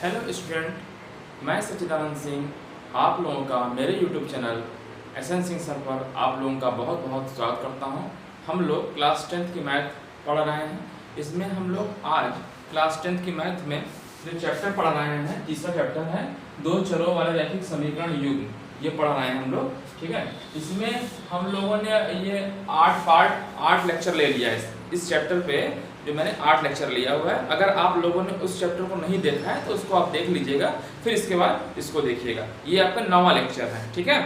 Hello student, मैं सच्चिदानंद सिंह आप लोगों का मेरे YouTube channel S N Singh sir पर आप लोगों का बहुत बहुत स्वागत करता हूं। हम लोग क्लास 10th की मैथ पढ़ रहे हैं। इसमें हम लोग आज क्लास 10th की मैथ में जो चैप्टर पढ़ रहे हैं, तीसरा चैप्टर है दो चरों वाले रैखिक समीकरण युग्म, ये पढ़ रहे हैं हम लोग। ठीक है, इसमें हम लोगों ने ये 8 लेक्चर ले लिया है। इस चैप्टर पे जो मैंने 8 लेक्चर लिया हुआ है। अगर आप लोगों ने उस चैप्टर को नहीं देखा है तो उसको आप देख लीजिएगा, फिर इसके बाद इसको देखिएगा। ये आपका 9वां लेक्चर है। ठीक है,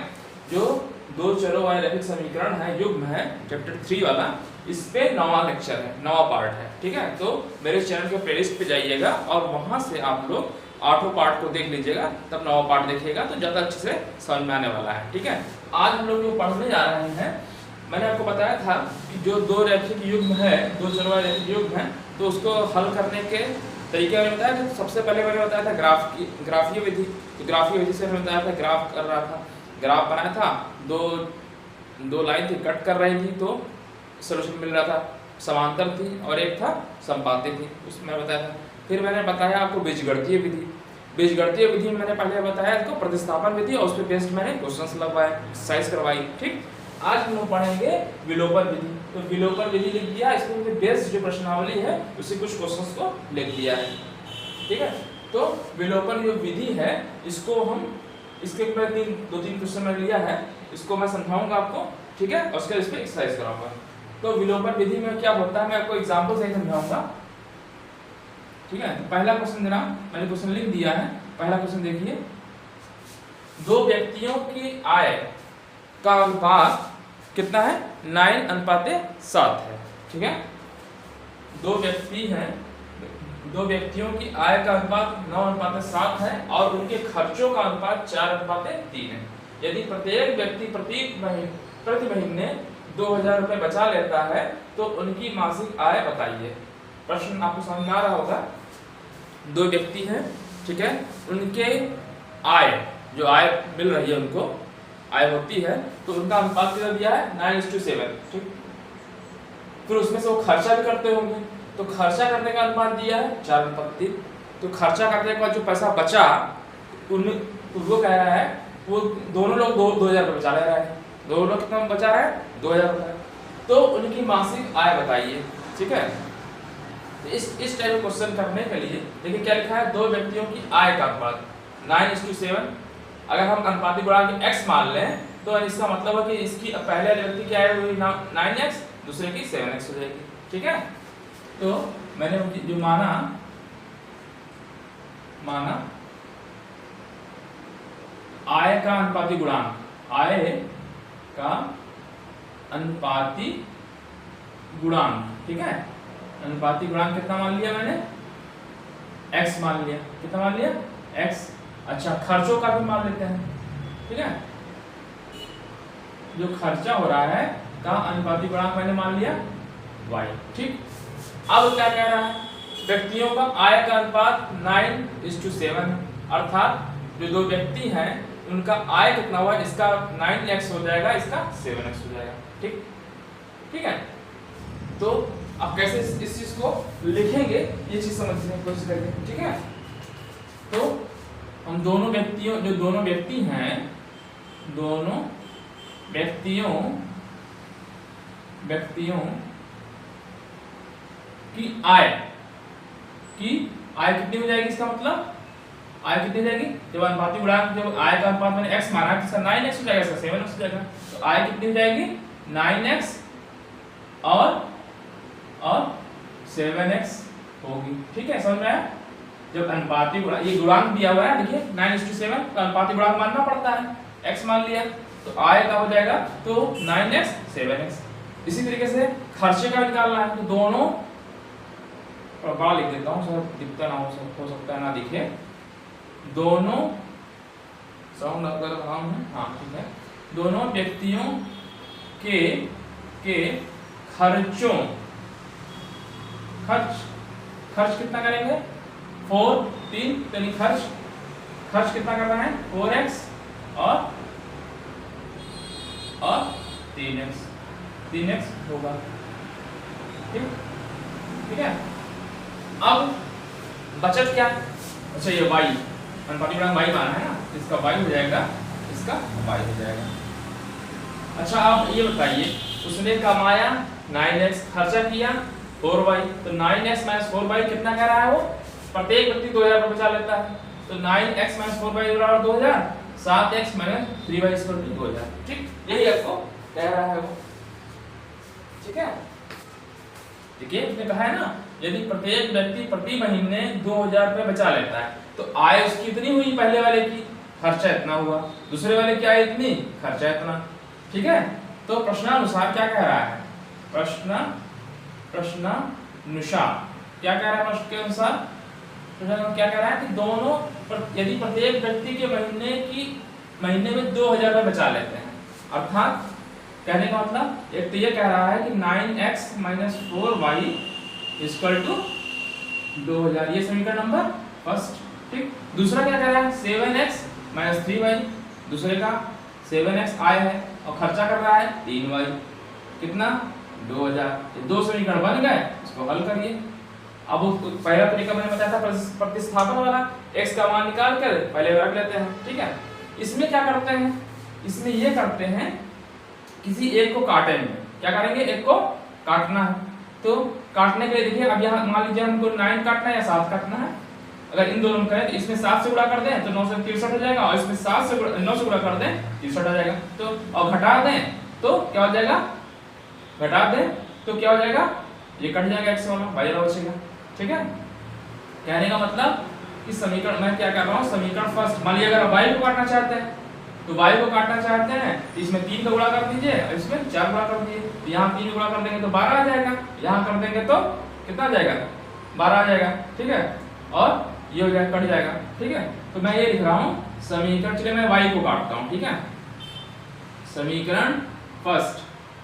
जो दो चरों वाले रैखिक समीकरण है युग्म है चैप्टर 3 वाला, इस पे 9वां लेक्चर है, 9वां पार्ट है। ठीक है, तो मेरे चैनल के प्लेलिस्ट पे जाइएगा और वहां से आप लोग 8 पार्ट को देख लीजिएगा, तब 9वां पार्ट देखिएगा तो ज़्यादा अच्छे से समझ में आने वाला है। ठीक है, आज हम लोग जो पढ़ने जा रहे हैं, मैंने आपको बताया था कि जो दो रैखिक युग्म है, दो चरों वाले रैखिक युग्म है, तो उसको हल करने के तरीके मैंने बताया था। सबसे पहले मैंने बताया था ग्राफीय विधि। तो ग्राफीय विधि से मैंने बताया था, ग्राफ कर रहा था, ग्राफ बनाया था, दो लाइन थी कट कर रही थी तो सोल्यूशन मिल रहा था, समांतर थी और एक था संपाती थी, उसमें बताया था। फिर मैंने बताया आपको बीजगणितीय विधि। बीजगणितीय विधि में मैंने पहले बताया इसको प्रतिस्थापन विधि, और उस पर बेस्ड मैंने क्वेश्चंस लगवाए, एक्सरसाइज करवाई। ठीक, आज हम लोग पढ़ेंगे विलोपन विधि। तो विलोपन विधि लिख दिया, इसमें बेस्ड जो प्रश्नावली है उसी कुछ क्वेश्चंस को लिख दिया है। ठीक है, तो विलोपन जो विधि है इसको हम इसके ऊपर 2-3 क्वेश्चन मैंने लिया है, इसको मैं समझाऊंगा आपको। ठीक है, और उसके इस पे एक्सरसाइज कराऊंगा। तो विलोपन विधि में क्या होता है मैं आपको एग्जांपल से समझाऊंगा। ठीक है, पहला क्वेश्चन देना, मैंने क्वेश्चन लिख दिया है। पहला क्वेश्चन देखिए, दो व्यक्तियों की आय का अनुपात कितना है? 9:7 है। ठीक है, दो व्यक्ति हैं, दो व्यक्तियों की आय का अनुपात 9:7 है और उनके खर्चों का अनुपात 4:3 है। यदि प्रत्येक व्यक्ति प्रति महीने 2000 रुपये बचा लेता है तो उनकी मासिक आय बताइए। प्रश्न आपको समझ में आ रहा होगा। दो व्यक्ति हैं, ठीक है, उनके आय, जो आय मिल रही है, उनको आय होती है, तो उनका अनुपात कितना दिया है? 9:7। ठीक, फिर उसमें से वो खर्चा भी करते होंगे, तो खर्चा करने का अनुपात दिया है 4:3। तो खर्चा करने के बाद जो पैसा बचा उनको कह रहा है, वो दोनों लोग 2000 रुपये बचा ले रहा है। दोनों लोग कितना बचा रहा है? 2000 रुपये। तो उनकी मासिक आय बताइए। ठीक है, तो इस टाइप क्वेश्चन करने के लिए देखिए क्या लिखा है, दो व्यक्तियों की आय का अनुपात 9:7। अगर हम अनुपातिक गुणांक x मान लें तो इसका मतलब है कि इसकी पहले व्यक्ति की आय हुई 9x, दूसरे की 7x हो जाएगी। ठीक है, तो मैंने जो माना आय का अनुपातिक गुणांक, आय का अनुपातिक गुणांक, ठीक है, अनुपातिक गुणांक कितना मान लिया मैंने? x मान लिया। कितना मान लिया? x। अच्छा, खर्चों का भी मान लेते हैं। ठीक है, जो खर्चा हो रहा है का अनुपातिक गुणांक मैंने मान लिया y। ठीक, अब क्या कह रहा है, व्यक्तियों का आय का अनुपात 9:7 है, अर्थात जो दो व्यक्ति हैं उनका आय कितना हुआ, इसका 9x हो जाएगा, इसका 7x हो जाएगा। ठीक, ठीक है, तो अब कैसे इस चीज को लिखेंगे ये चीज समझने की कोशिश करेंगे। ठीक है, तो हम दोनों व्यक्तियों की आय कितनी हो जाएगी? इसका मतलब आय कितनी हो जाएगी? जब अनुपातिक गुणांक, जब आय का अनुपात मैंने x माना है, इसका 9x हो जाएगा, इसका 7x हो जाएगा। तो आय कितनी हो जाएगी? 9x और 7x होगी। ठीक है, समझ में आया? जब अनुपातिक गुणांक, ये गुणांक दिया हुआ है, देखिए 9:7 का अनुपातिक गुणांक मानना पड़ता है, x मान लिया तो आय का हो जाएगा तो 9x 7x। इसी तरीके से खर्चे का निकालना है, तो दोनों बड़ा लिख देता हूँ, सर दिखता ना हो सकता है ना दिखे, दोनों साउंड अगर हम, हाँ ठीक है, दोनों व्यक्तियों के खर्चों, खर्च कितना करेंगे? 3 यानी खर्च कितना करना है? 4x और 3x होगा। ठीक, ठीक है, अब बचत क्या? अच्छा ये y अनुपाती गुणांक y माना है ना, इसका y हो जाएगा, इसका y हो जाएगा। अच्छा आप ये बताइए, उसने कमाया 9x, खर्चा किया 4y, तो 9x - 4y कितना कह रहा है वो? प्रत्येक व्यक्ति 2000 रुपये बचा लेता है, तो 9x - 4y बराबर 2000, 7x - 3y = 2000। ठीक, यही आपको कह रहा है वो। ठीक है, देखिए उसने कहा है ना, यदि प्रत्येक व्यक्ति प्रति महीने 2000 रुपये बचा लेता है तो आय उसकी इतनी हुई, पहले वाले की खर्चा इतना हुआ, दूसरे वाले की आय इतनी, खर्चा इतना। ठीक है, तो प्रश्नानुसार क्या कह रहा है? प्रश्नानुसार क्या कह रहा है? प्रश्न के अनुसार क्या कह रहा है कि दोनों यदि प्रत्येक व्यक्ति के महीने में 2000 रुपये बचा लेते हैं, अर्थात कहने का मतलब एक तो ये कह रहा है कि 9x - 4y = 2000, ये समीकरण नंबर फर्स्ट। ठीक, दूसरा क्या कह रहा है? 7x - 3y, दूसरे का 7x आय है और खर्चा कर रहा है 3y, कितना? 2000। ये दो समीकरण बन गए, इसको हल करिए। अब पहला तरीका मैंने बताया था प्रतिस्थापन वाला, x का मान निकाल कर पहले रख लेते हैं। ठीक है, इसमें क्या करते हैं? इसमें ये करते हैं, किसी एक को काटेंगे। क्या करेंगे? एक को काटना है, तो काटने के लिए देखिए, अब यहाँ मान लीजिए हमको 9 काटना है या 7 काटना है। अगर इन दोनों में करें तो इसमें 7 से गुणा कर दें तो 9 से 63 हो जाएगा, और इसमें 9 से गुणा कर दें 63 हो जाएगा। तो और घटा दें तो क्या हो जाएगा? घटा दें तो क्या हो जाएगा? ये कट जाएगा, x वाला y वाला बचेगा। ठीक है, कहने का मतलब इस समीकरण में क्या कर रहा हूँ, समीकरण फर्स्ट। मान लीजिए अगर y को काटना चाहते हैं तो y को काटना चाहते हैं तो इसमें 3 का गुणा कर दीजिए और इसमें 4 गुणा कर दीजिए। तो यहाँ 3 गुणा कर देंगे तो 12 आ जाएगा, यहाँ कर देंगे तो कितना आ जाएगा? 12 आ जाएगा। ठीक है, और ये हो जाएगा, कट जाएगा। ठीक है, तो मैं ये लिख रहा हूँ समीकरण, चलिए मैं y को काटता हूँ। ठीक है, समीकरण फर्स्ट,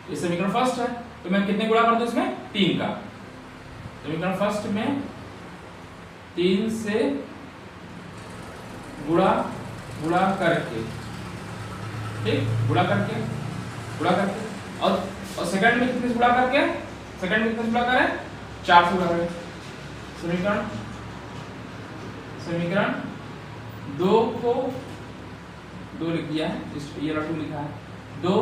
ये समीकरण फर्स्ट है तो मैं कितने गुणा कर दूं इसमें? 3 का। समीकरण फर्स्ट में 3 से गुणा करके, ठीक, गुणा करके और सेकंड में कितने से गुणा करके? सेकंड में कितने से गुणा करें? 4 से गुणा करें। समीकरण 2 को 2 लिख दिया है, ये 2 लिखा है। 2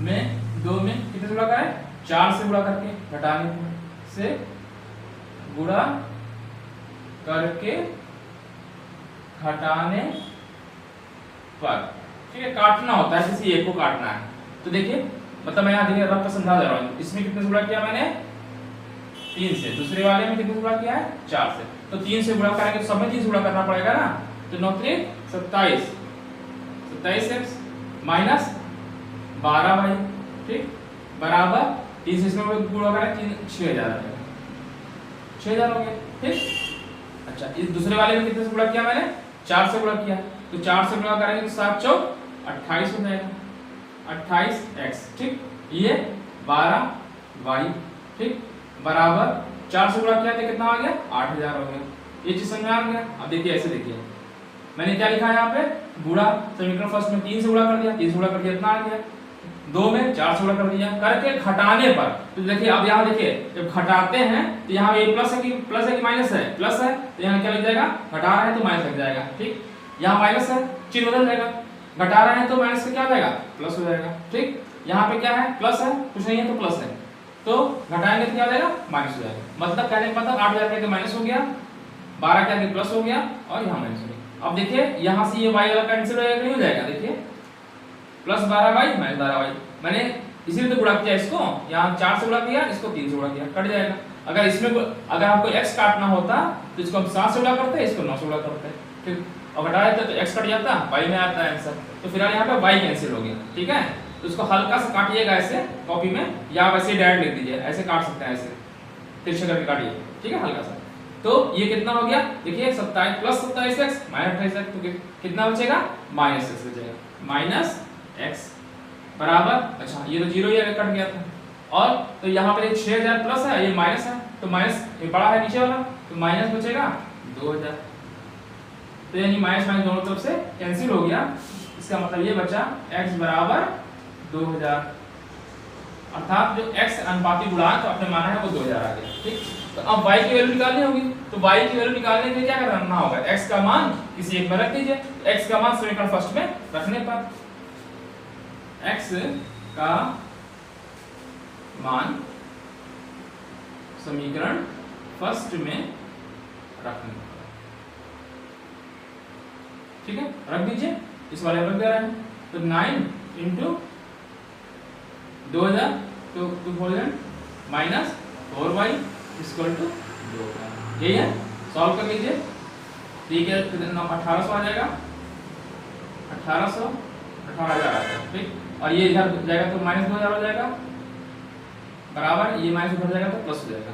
में कितने से गुणा करें? 4 से गुणा करके, घटाने से गुणा करके घटाने पर। ठीक है, काटना होता है, किसी एक को काटना है। तो देखिए, मतलब मैं यहाँ देखिए रफ समझा दे रहा हूँ। इसमें कितने से गुणा किया मैंने? 3 से। दूसरे वाले में कितने से गुणा किया है? 4 से। तो 3 से गुणा करेंगे तो सब में 3 से गुणा करना पड़ेगा ना। तो 9 3 27, 27x माइनस 12y, ठीक, बराबर 3 से इसमें गुणा करें 6000 हो गया, 6000 हो गया। ठीक, अच्छा इस दूसरे वाले में कितने से गुणा किया मैंने? 4 से गुणा किया, तो 4 से गुणा करेंगे तो 7 4 28 हो जाएगा, 28x। ठीक, ये 12y, ठीक, बराबर 4 से गुणा किया तो कितना आ गया? 8000 हो गया। ये चीज समझ में आ गया। अब देखिए ऐसे, देखिए मैंने क्या लिखा है यहाँ पे? गुणा, समीकरण फर्स्ट में 3 से गुणा कर दिया, 3 से गुणा कर दिया, इतना आ गया। 2 में 4 से गुणा कर दिया, करके घटाने पर। तो देखिए अब यहाँ देखिए, जब घटाते हैं तो यहाँ ये प्लस है कि माइनस है? प्लस है, तो यहाँ क्या लग जाएगा? घटा रहे हैं तो माइनस लग जाएगा। ठीक, यहाँ माइनस है, चिन्ह बदल जाएगा। घटा रहे हैं तो माइनस से क्या हो जाएगा? प्लस हो जाएगा। ठीक, यहाँ पे क्या है? प्लस है, कुछ नहीं है तो प्लस है, तो घटाएंगे तो क्या हो जाएगा? माइनस हो जाएगा। मतलब कहने का मतलब 8000 का माइनस हो गया, 12 के आगे प्लस हो गया और यहाँ माइनस हो गया। अब देखिए यहाँ से ये y वाला कैंसिल हो जाएगा, नहीं हो जाएगा? देखिए प्लस 12y माइनस 12y, मैंने इसीलिए तो गुणा किया इसको, यहाँ 4 से गुणा किया, इसको 3 से गुणा किया, कट जाएगा। अगर आपको x काटना होता तो इसको हम 7 से गुणा करते, इसको 9 से गुणा करते, ठीक, और घटा देते तो x कट जाता, y में आता है आंसर। तो फिर यहाँ पे y कैंसिल हो गया। ठीक है, तो इसको हल्का सा काटिएगा ऐसे कॉपी में, या वैसे डायरेक्ट लिख दीजिए, ऐसे काट सकते हैं, ऐसे तिरछे करके काटिए। ठीक है, हल्का सा। तो ये कितना हो गया? देखिए 27 प्लस 27x माइनस 28x, तो कितना बचेगा? माइनस x बचेगा, माइनस x बराबर, अच्छा ये तो 0 ही कट गया था, और तो यहाँ पर 6000 प्लस है, ये माइनस है, तो माइनस ये बड़ा है नीचे वाला, तो माइनस बचेगा 2000। तो यानी माइनस माइनस दोनों तरफ से कैंसिल हो गया। इसका मतलब ये बचा x बराबर 2000। अर्थात जो x अनुपाती गुणांक आपने माना है वो 2000 आ गया। ठीक, तो अब y की वैल्यू निकालनी होगी, तो y की वैल्यू निकालने के लिए क्या करना होगा, x का मान किसी एक में रख दीजिए। x का मान समीकरण फर्स्ट में रखने पर x का मान समीकरण फर्स्ट में रखने पर, ठीक है, रख दीजिए। इस वाले रख दे रहे हैं, तो 9 इंटू 2000 तो 2000 माइनस 4y इक्वल टू 2, यही है। सॉल्व कर लीजिए, ठीक है, 1800 आ जाएगा, 1800 18000 आ जाएगा। ठीक, और ये इधर जाएगा तो माइनस 2000 हो जाएगा, बराबर ये माइनस उधर जाएगा तो प्लस हो जाएगा।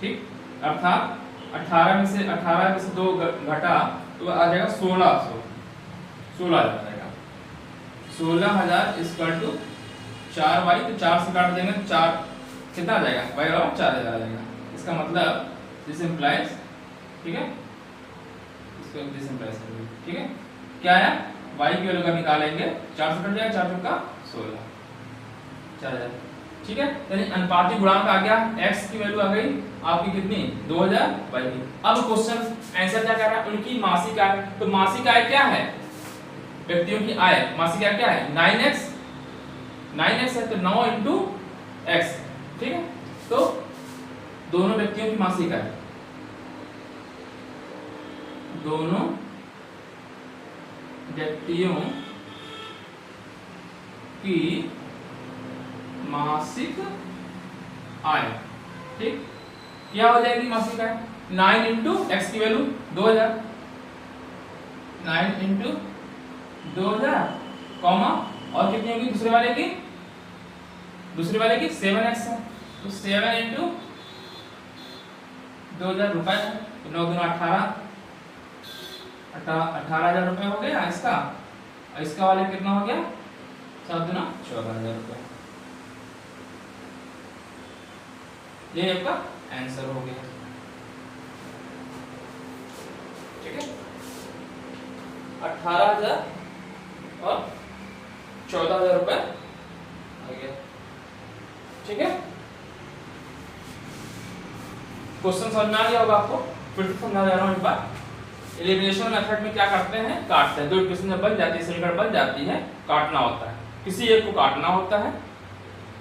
ठीक, अर्थात 18 में से 2 घटा तो आ जाएगा 1600 आ जाएगा। 16000 इक्वल टू 4y, तो 4 से काट देंगे तो 4 कितना आ जाएगा, y बराबर 4000 आ जाएगा। इसका मतलब दिस इंप्लाइज, ठीक है, इसको दिस इंप्लाइज, ठीक है, क्या है, y की वैल्यू का निकालेंगे, 4 से कट जाएगा, 4 चौका 16, 4000, ठीक है। यानी अनुपाती गुणांक आ गया, x की वैल्यू आ गई आपकी कितनी, 2000 y की। अब क्वेश्चन आंसर क्या कह रहा है, उनकी मासिक आय। तो मासिक आय क्या है, व्यक्तियों की आय, मासिक आय क्या है, 9x है, तो 9 इंटू x, ठीक है। तो दोनों व्यक्तियों की मासिक आय, दोनों व्यक्तियों की मासिक आय, ठीक, क्या हो जाएगी मासिक आय, 9 इंटू एक्स की वैल्यू 2000, 9 इंटू 2000 कॉमा, और कितनी होगी दूसरे वाले की, 7x है, तो 7 इंटू 2000 रुपए है, तो 9 गुना 18,000 रुपए हो गया इसका, और इसका वाले कितना हो गया, 7 गुना 14,000 रुपए। ये आपका आंसर हो गया, ठीक है, 18,000 और 14,000 रुपए आ गया, ठीक है। क्वेश्चन समझ में आ गया होगा आपको, फिर से समझा जा रहा हूं एक बार। एलिमिनेशन मेथड में क्या करते हैं, काटते हैं, दो इक्वेशन जब बन जाती है, समीकरण बन जाती है, काटना होता है, किसी एक को काटना होता है।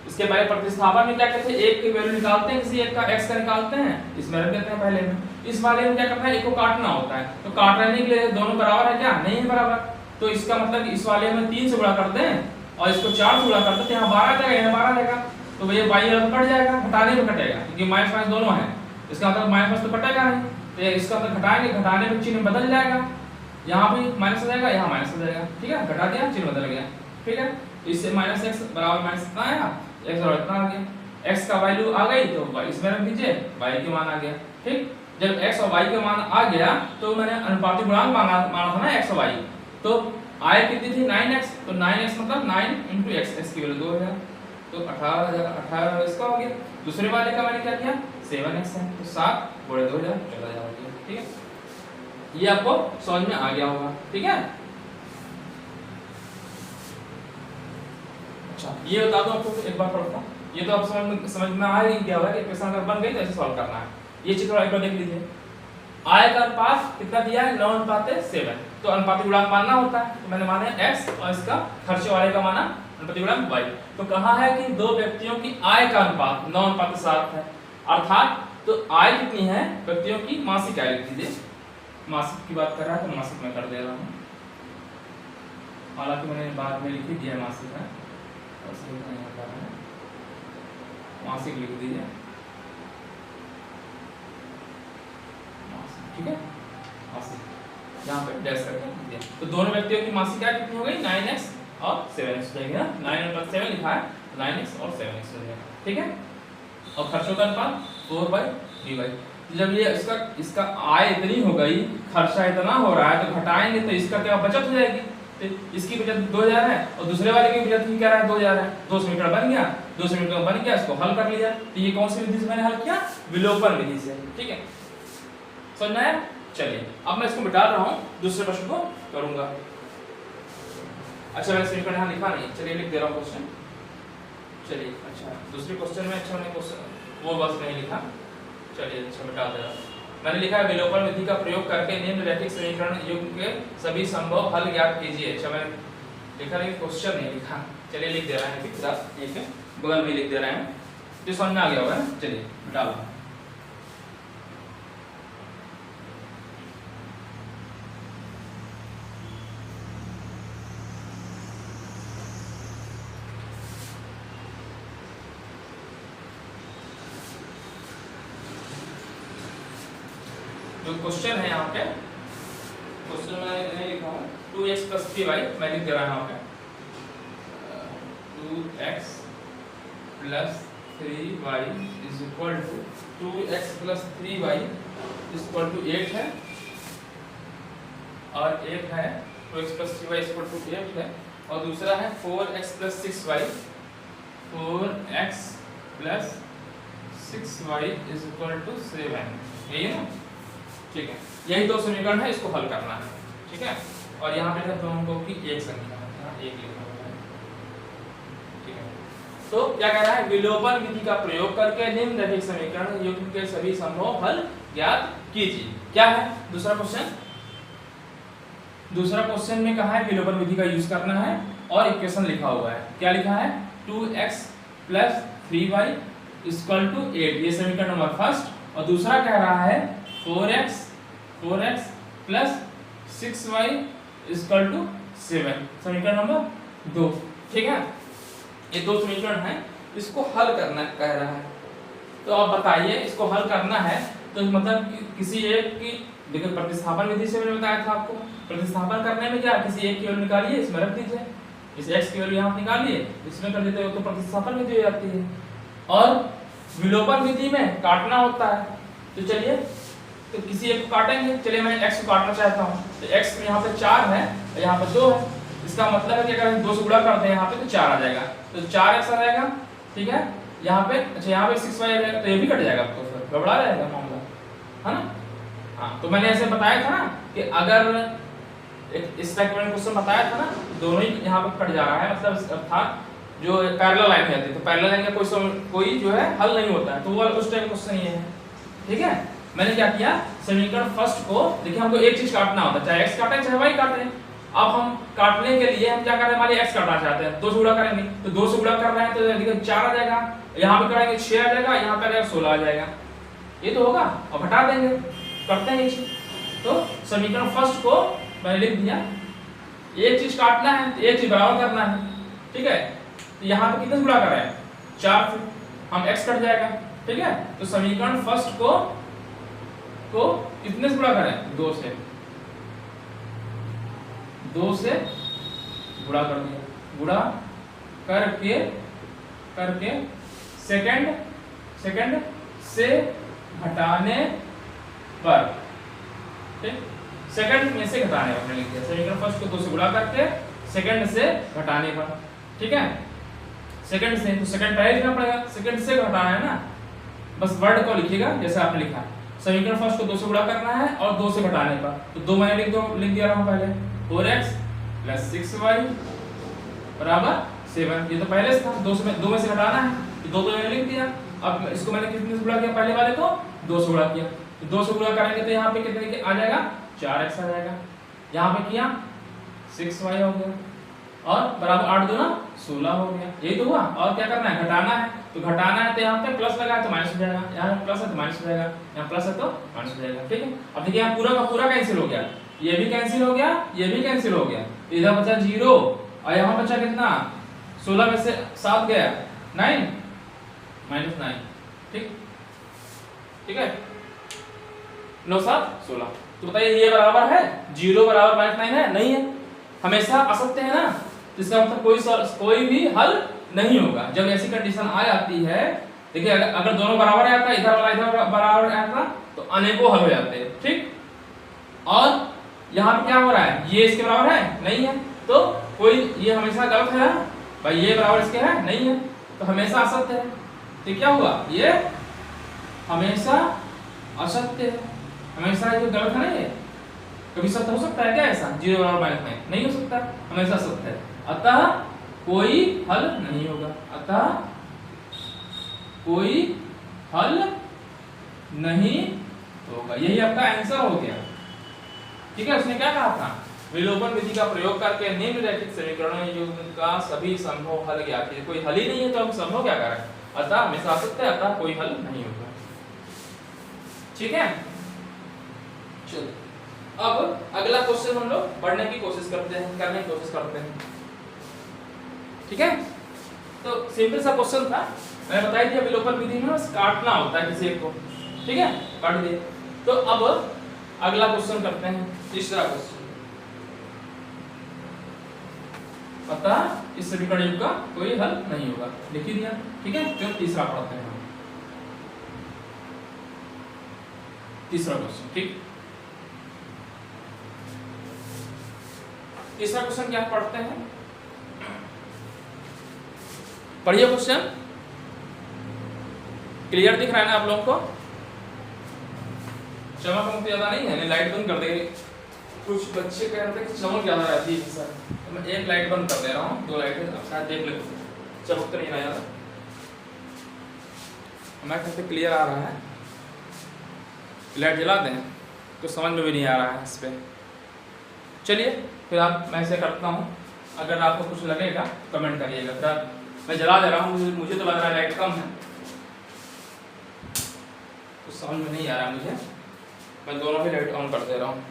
इसके पहले प्रतिस्थापन में क्या करते हैं, एक की वैल्यू निकालते हैं, किसी एक का x का निकालते हैं, इसमें रख देते हैं पहले में। इस वाले में क्या करना है, एक को काटना होता है, तो काटने के लिए दोनों बराबर है क्या, नहीं है बराबर, तो इसका मतलब इस वाले में 3 से गुणा करते हैं और इसको 4 से गुणा करते हैं, यहाँ 12 जाएगा, यहाँ 12 जाएगा, तो भैया बाई कट जाएगा, घटाने में कटेगा, क्योंकि माइनस माइनस दोनों है, इसका मतलब माइनस तो कटेगा नहीं, तो इसका मतलब घटाएंगे, घटाने में चिन्ह बदल जाएगा, यहाँ पे माइनस हो जाएगा, यहाँ माइनस हो जाएगा, ठीक है, घटा दिया चिन्ह बदल गया, ठीक है। इससे माइनस एक्स बराबर माइनस इतना आया, एक्स और इतना आ गया, एक्स का वैल्यू आ गई तो इसमें रख दीजिए, वाई के मान आ गया, ठीक। जब एक्स और वाई के मान आ गया तो मैंने अनुपाती गुणांक माना था ना एक्स और वाई, तो आय कितनी थी 9x, तो 9x मतलब 9 इंटू एक्स, एक्स की वैल्यू 2000, तो 18,000 इसका हो गया। दूसरे वाले का मैंने क्या किया, 7x है, तो 7 गुणे 2000 14,000 हो गया, ठीक है। ये आपको समझ में आ गया होगा, ठीक है। अच्छा, ये बता दूं आपको एक बार पढ़ता हूं, ये तो आप समझ में आ ही गया होगा कि इक्वेशन अगर बन गई तो ऐसे सॉल्व करना है। ये चित्र एक बार देख लीजिए, आय का अनुपात कितना दिया है, 9:7, तो अनुपाती गुणांक मानना होता है, तो मैंने माना x और इसका खर्चे वाले का माना अनुपाती गुणांक y। तो कहा है कि दो व्यक्तियों की आय का अनुपात 9:7 है, अर्थात तो आय कितनी है, व्यक्तियों की मासिक आय लिख दीजिए, मासिक की बात कर रहा है तो मासिक में कर दे रहा हूँ, हालांकि मैंने बाद में लिखी दिया मासिक है, मासिक लिख दीजिए, ठीक है, मासिक यहाँ पे डैश करके दिया। तो दोनों व्यक्तियों की मासिक आय कितनी हो गई, 9x और 7x हो जाएगी ना, 9/7 लिखा है, 9x और 7x हो जाएगा, ठीक है। और खर्चों का अनुपात 4/3। जब ये इसका आय इतनी हो गई, खर्चा इतना हो रहा है, तो घटाएंगे तो इसका क्या बचत हो जाएगी, तो इसकी बचत 2000 है और दूसरे वाले की बचत क्या है 2000 है, 2 समीकरण बन गया, 2 समीकरण बन गया, इसको हल कर लिया। तो ये कौन सी विधि से मैंने हल किया, विलोपन विधि से, ठीक है, समझना है। चलिए अब मैं इसको मिटा रहा हूँ, दूसरे प्रश्न को करूंगा। अच्छा मैंने समीकरण यहाँ लिखा नहीं, चलिए लिख दे रहा हूँ क्वेश्चन, चलिए अच्छा दूसरे क्वेश्चन में अच्छा मैंने क्वेश्चन वो बस नहीं लिखा, चलिए अच्छा मिटा दे। मैंने लिखा है विलोपन विधि का प्रयोग करके निम्न रैखिक समीकरण युग्म के सभी संभव हल ज्ञात कीजिए। अच्छा मैंने लिखा नहीं, क्वेश्चन नहीं लिखा, चलिए लिख दे रहे हैं अभी साथ एक बगल में लिख दे रहे हैं, जो समझ में आ गया होगा। चलिए मिटा लो। जो क्वेश्चन है यहाँ पे, क्वेश्चन में नहीं लिखा हूँ 2x + 3y, मैं लिख दे रहा हूँ यहाँ पे 2x + 3y = 2x + 3y = 8 है, और एक है 2x + 3y = 8 है, और दूसरा है 4x + 6y 4x + 6y = 7। यही है ना, ठीक है, यही दो समीकरण है, इसको हल करना है, ठीक है। और यहाँ पे है दोनों को की एक संख्या है, एक लिखा हुआ है, ठीक है। तो क्या कह रहा है, विलोपन विधि का प्रयोग करके निम्न रैखिक समीकरण युग्म के सभी संभव हल ज्ञात कीजिए। क्या है दूसरा क्वेश्चन? दूसरा क्वेश्चन में कहा है विलोपन विधि का यूज करना है, और इक्वेशन लिखा हुआ है, क्या लिखा है 2x + 3y = 8, ये समीकरण नंबर फर्स्ट। और दूसरा कह रहा है 4x + 6y = 7, समीकरण नंबर 2, ठीक है। ये दो समीकरण हैं, इसको हल करना कह रहा है। तो आप बताइए, इसको हल करना है तो मतलब किसी एक की, देखिए प्रतिस्थापन विधि से मैंने बताया था आपको, प्रतिस्थापन करने में क्या, किसी एक की वैल्यू निकालिए, इसमें रख दीजिए, इस x की वैल्यू यहाँ निकालिए, इसमें कर देते हो तो प्रतिस्थापन विधि हो जाती है। और विलोपन विधि में काटना होता है, तो चलिए तो किसी एक को काटेंगे। चलिए मैं x को काटना चाहता हूँ, तो x में यहाँ पे 4 है और यहाँ पे 2 है, इसका मतलब है कि अगर हम 2 से गुणा करते हैं यहाँ पे तो 4 आ जाएगा, तो 4x आ जाएगा, ठीक है। यहाँ पे अच्छा यहाँ पे 6y आ जाएगा, तो ये भी कट जाएगा, आपको फिर गड़बड़ा जाएगा मामला, है ना। हाँ तो मैंने ऐसे बताया था ना कि अगर इस टाइप का क्वेश्चन बताया था ना, दोनों ही यहाँ पे कट जा रहा है, मतलब अर्थात जो पैरेलल लाइन है, तो पैरेलल लाइन का कोई जो है हल नहीं होता है, तो वो उस टाइप क्वेश्चन ये है, ठीक है। मैंने क्या किया, समीकरण फर्स्ट को देखिए, हमको एक चीज काटना होता है, चाहे x काटे चाहे y काटे। अब हम काटने के लिए हम क्या कर रहे हैं, हमारे x काटना चाहते हैं, 2 से गुणा करेंगे, तो 2 से गुणा कर रहे हैं तो देखिए 4 आ जाएगा, यहाँ पे करेंगे 6 आ जाएगा, यहाँ पे 16 आ जाएगा, ये तो होगा। और घटा देंगे, करते हैं ये चीज। तो समीकरण फर्स्ट को मैंने लिख दिया, एक चीज काटना है तो एक चीज बराबर करना है, ठीक है। तो यहाँ पे कितने गुणा कर रहे हैं, 4 से हम x कट जाएगा, ठीक है। तो समीकरण फर्स्ट को कितने से गुणा करें, 2 से, 2 से गुणा कर दिया, गुणा करके सेकंड से घटाने पर, ठीक, सेकंड में से घटाने पर मैंने लिख दिया, समीकरण फर्स्ट को 2 से गुणा करके सेकंड से घटाने पर, ठीक है। सेकंड से तो सेकंड पहले लिखना पड़ेगा, सेकंड से घटाना है ना, बस वर्ड को लिखिएगा जैसे आपने लिखा है। समीकरण फर्स्ट को 2 से गुणा करना है और 2 से घटाने पर, तो 2 मैंने लिख दिया रहा हूं पहले, 4x + 6y = 7, ये तो पहले से था, 2 में से घटाना है, तो 2 तो मैंने लिख दिया। अब इसको मैंने कितने से गुणा किया, पहले वाले को 2 से गुणा किया, तो 2 से गुणा करेंगे तो यहाँ पे कितने आ जाएगा, 4x आ जाएगा, यहाँ पे किया 6y हो गया, और बराबर 8 दूना 16 हो गया, यही तो हुआ। और क्या करना है, घटाना है, तो घटाना है तो यहाँ पे प्लस लगा है तो माइनस हो जाएगा, यहाँ प्लस है तो माइनस हो जाएगा, यहाँ प्लस है तो माइनस हो जाएगा, ठीक है। अब देखिए यहाँ पूरा का पूरा कैंसिल हो गया, ये भी कैंसिल हो गया, ये भी कैंसिल हो गया, इधर बचा 0 और यहाँ बचा कितना, 16 में से 7 गया 9 -9, ठीक है, 9 7 16। तो बताइए ये बराबर है 0 बराबर -9 है, नहीं है, हमेशा असत्य है ना, इसका मतलब कोई भी हल नहीं होगा। जब ऐसी कंडीशन आ जाती है, देखिए अगर दोनों बराबर आता, इधर वाला इधर बराबर आता, तो अनेकों हल हो जाते हैं, ठीक। और यहाँ पे क्या हो रहा है, ये इसके बराबर है, नहीं है, तो कोई ये हमेशा गलत है भाई, ये बराबर इसके है, नहीं है, तो हमेशा असत्य है। तो क्या हुआ, ये हमेशा असत्य है, हमेशा ये गलत है ना, ये कभी सत्य हो सकता है क्या ऐसा, 0 बराबर -9 नहीं हो सकता, हमेशा सत्य है, अतः कोई हल नहीं होगा, अतः कोई हल नहीं होगा। यही आपका आंसर हो गया। ठीक है, उसने क्या कहा था, विलोपन विधि का प्रयोग करके निम्नलिखित समीकरणों का सभी संभव हल ज्ञात कीजिए। कोई हल ही नहीं है तो हम संभव क्या करें, अतः हमेशा सत्य, अतः कोई हल नहीं होगा। ठीक है, चलो अब अगला क्वेश्चन हम लोग पढ़ने की कोशिश करते हैं, करने की कोशिश करते हैं। ठीक है, तो सिंपल सा क्वेश्चन था, मैंने बताई थी विलोपन विधि में बस काटना होता है किसी एक को। ठीक है, काट दिए। तो अब अगला क्वेश्चन करते हैं, तीसरा क्वेश्चन। अतः इस समीकरण युग का कोई हल नहीं होगा, लिख ही दिया। ठीक है, तो तीसरा पढ़ते हैं हम, तीसरा क्वेश्चन। ठीक, तीसरा क्वेश्चन क्या पढ़ते हैं, पढ़िए क्वेश्चन। क्लियर दिख रहा है ना आप लोगों को? चमक मुझे ज्यादा नहीं है, लाइट बंद कर देंगे। कुछ बच्चे कह रहे थे कि चमक ज्यादा रहती है सर, तो मैं एक लाइट बंद कर दे रहा हूँ, दो लाइटें आप शायद देख लेते, चमक तो नहीं आ रहा। मैं कहते क्लियर आ रहा है, लाइट जला दें तो समझ में भी नहीं आ रहा है इस पर। चलिए फिर आप, मैं ऐसे करता हूँ, अगर आपको कुछ लगेगा कमेंट करिएगा। फिर मैं जला दे रहा हूँ, मुझे तो लग रहा है लाइट कम है, तो समझ में नहीं आ रहा मुझे, मैं दोनों ही लाइट ऑन कर दे रहा हूँ।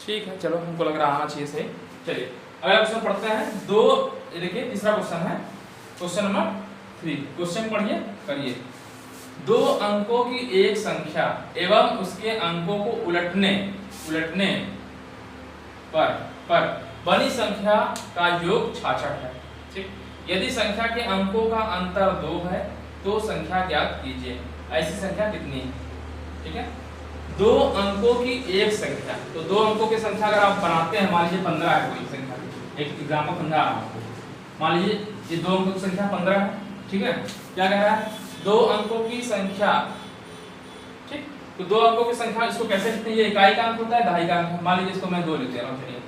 ठीक है, चलो हमको लग रहा आना चाहिए सही। चलिए अगला क्वेश्चन पढ़ते हैं। दो, देखिए तीसरा क्वेश्चन है, क्वेश्चन नंबर 3। क्वेश्चन पढ़िए, करिए। दो अंकों की एक संख्या एवं उसके अंकों को उलटने पर बनी संख्या का योग 66 है। ठीक, यदि संख्या के अंकों का अंतर 2 है तो संख्या ज्ञात कीजिए। ऐसी संख्या कितनी है? ठीक है, दो अंकों की एक संख्या, तो दो अंकों की संख्या अगर आप बनाते हैं, मान लीजिए 15 है कोई संख्या, एक एग्जाम्पल समझा रहा हूं आपको। मान लीजिए ये दो अंकों की संख्या 15 है। ठीक है, क्या कह रहा है, दो अंकों की संख्या। ठीक, तो दो अंकों की संख्या, इसको कैसे लिखते हैं, ये इकाई का अंक होता है, दहाई का अंक। मान लीजिए इसको मैं 2 लिख दे रहा हूँ, चलिए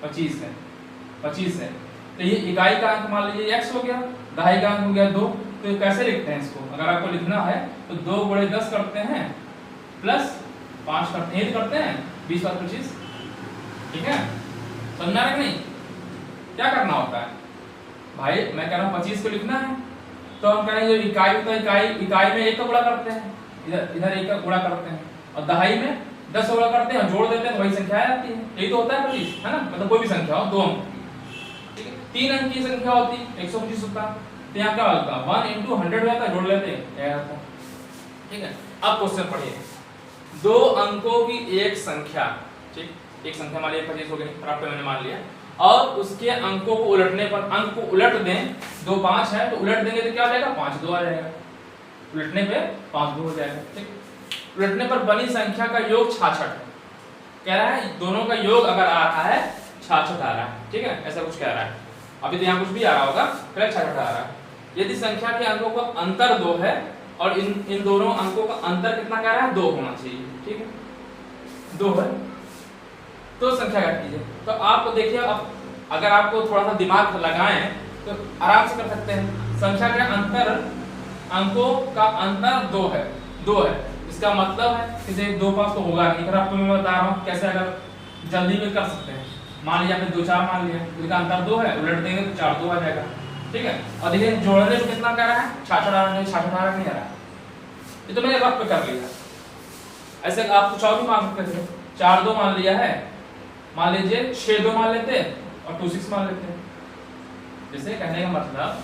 25 है, तो ये इकाई का अंक मान लीजिए x हो गया, दहाई का अंक हो गया 2। तो कैसे लिखते हैं इसको, अगर आपको लिखना है तो 2 गुणे 10 करते हैं प्लस 5 करते हैं, करते हैं 20 और 25। ठीक है, समझा रहे नहीं? क्या करना होता है भाई, मैं कह रहा हूँ 25 को लिखना है, तो हम कहेंगे जो इकाई होता है, इकाई में 1 का गुणा करते हैं, इधर 1 का गुणा करते हैं, और दहाई में 10 का गुणा करते हैं, जोड़ देते हैं तो वही संख्या आ जाती है। यही तो होता है 25, है ना, मतलब कोई भी संख्या हो, 2 अंक। ठीक है, 3 अंक की संख्या होती है 125 होता है, तो यहाँ क्या होता है 1 × 100 होता है, जोड़ लेते हैं। ठीक है, अब क्वेश्चन पढ़िए। दो अंकों की एक संख्या, ठीक, एक संख्या मान लीजिए 25 हो गई, प्राप्त मैंने मान लिया, और उसके अंकों को उलटने पर, अंक को उलट दें, 2 5 है तो उलट देंगे तो क्या हो जाएगा, 5 2 आ जाएगा, उलटने पे 5 2 हो जाएगा। ठीक, उलटने पर बनी संख्या का योग 66 है। कह रहा है दोनों का योग अगर आ रहा है 66 आ रहा है। ठीक है, ऐसा कुछ कह रहा है, अभी तो यहाँ कुछ भी आ रहा होगा, फिर 66 आ रहा है। यदि संख्या के अंकों का अंतर 2 है और इन दोनों अंकों का अंतर कितना कह रहा है, 2 होना चाहिए। ठीक है, 2 है तो संख्या ज्ञात कीजिए। तो आप देखिए, अब अगर आपको थोड़ा सा दिमाग लगाएं तो आराम से कर सकते हैं। संख्या के अंतर, अंकों का अंतर 2 है, इसका मतलब है कि 2 5 तो होगा नहीं। आपको मैं बता रहा हूँ कैसे, अगर जल्दी में कर सकते हैं। मान लिया आपने 2 4 मान लिया, इसका अंतर 2 है, उलट देंगे तो 4 2 आ जाएगा। ठीक है, और देखिए जोड़ने में कितना कह रहा है, 66 आ रहा है, 66 आ रहा नहीं आ रहा। ये तो मैंने रफ पे कर लिया। ऐसे आप कुछ और भी मान सकते थे, 4 2 मान लिया है, मान लीजिए 6 2 मान लेते और 2 6 मान लेते। जैसे कहने का मतलब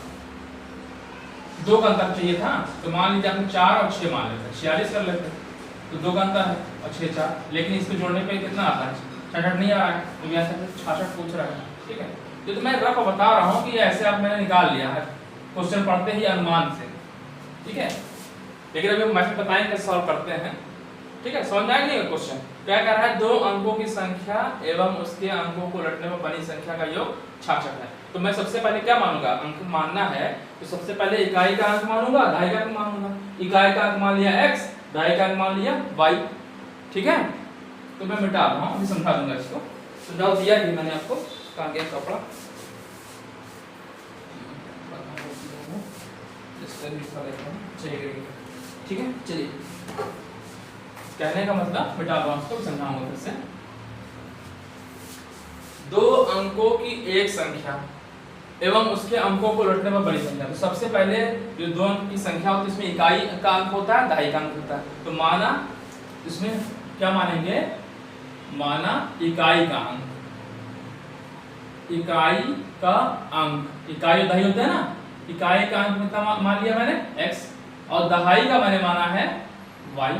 2 का अंतर चाहिए था, तो मान लीजिए आपने 4 और 6 मान लेते, 46 कर लेते, तो 2 का अंतर है और 6 4, लेकिन इसको जोड़ने पे कितना आता है, 66 नहीं आ रहा है, तो यहाँ से 66 पूछ रहा है। ठीक है, तो मैं रफ बता रहा हूँ कि ऐसे आप मैंने निकाल लिया है क्वेश्चन पढ़ते ही अनुमान से। ठीक है, लेकिन अभी हम मैथड बताएंगे कैसे सॉल्व करते हैं। ठीक है, समझ आएगा नहीं क्वेश्चन क्या कह रहा है, 2 अंकों की संख्या एवं उसके अंकों को उलटने पर बनी संख्या का योग 66 है। तो मैं सबसे पहले क्या मानूंगा, अंक मानना है तो सबसे पहले इकाई का अंक मानूंगा, दहाई का अंक मानूंगा। इकाई का अंक मान लिया x, दहाई का अंक मान लिया y। ठीक है, तो मैं मिटा रहा हूँ, अभी समझा दूंगा इसको। सुझाव दिया कि मैंने आपको, कहाँ गया कपड़ा, ठीक है, चलिए कहने का मतलब बेटा आपको समझाऊंगा फिर से। दो अंकों की एक संख्या एवं उसके अंकों को उलटने पर बड़ी संख्या। तो सबसे पहले जो दो अंक की संख्या होती है इसमें इकाई का अंक होता है, दहाई का अंक होता है। तो माना इसमें क्या मानेंगे, माना इकाई का अंक, इकाई का अंक, इकाई और दहाई होते हैं ना, इकाई का अंक कितना मान लिया मैंने x, और दहाई का मैंने माना है y,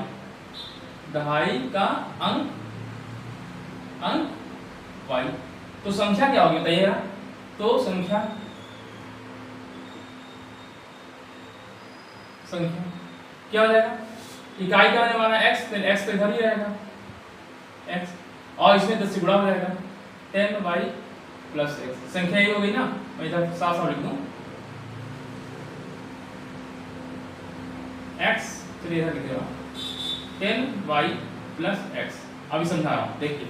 दहाई का अंक y। तो संख्या क्या होगी बताइएगा, तो संख्या क्या हो जाएगा, इकाई का मैंने माना x, तो x तो इधर ही रहेगा x, और इसमें 10 से गुणा हो जाएगा 10y प्लस x। संख्या ये हो गई ना, मैं इधर साफ साफ लिख दूं x, चलिए इधर लिख रहा हूं 10y प्लस x। अभी समझा रहा हूं, देखिए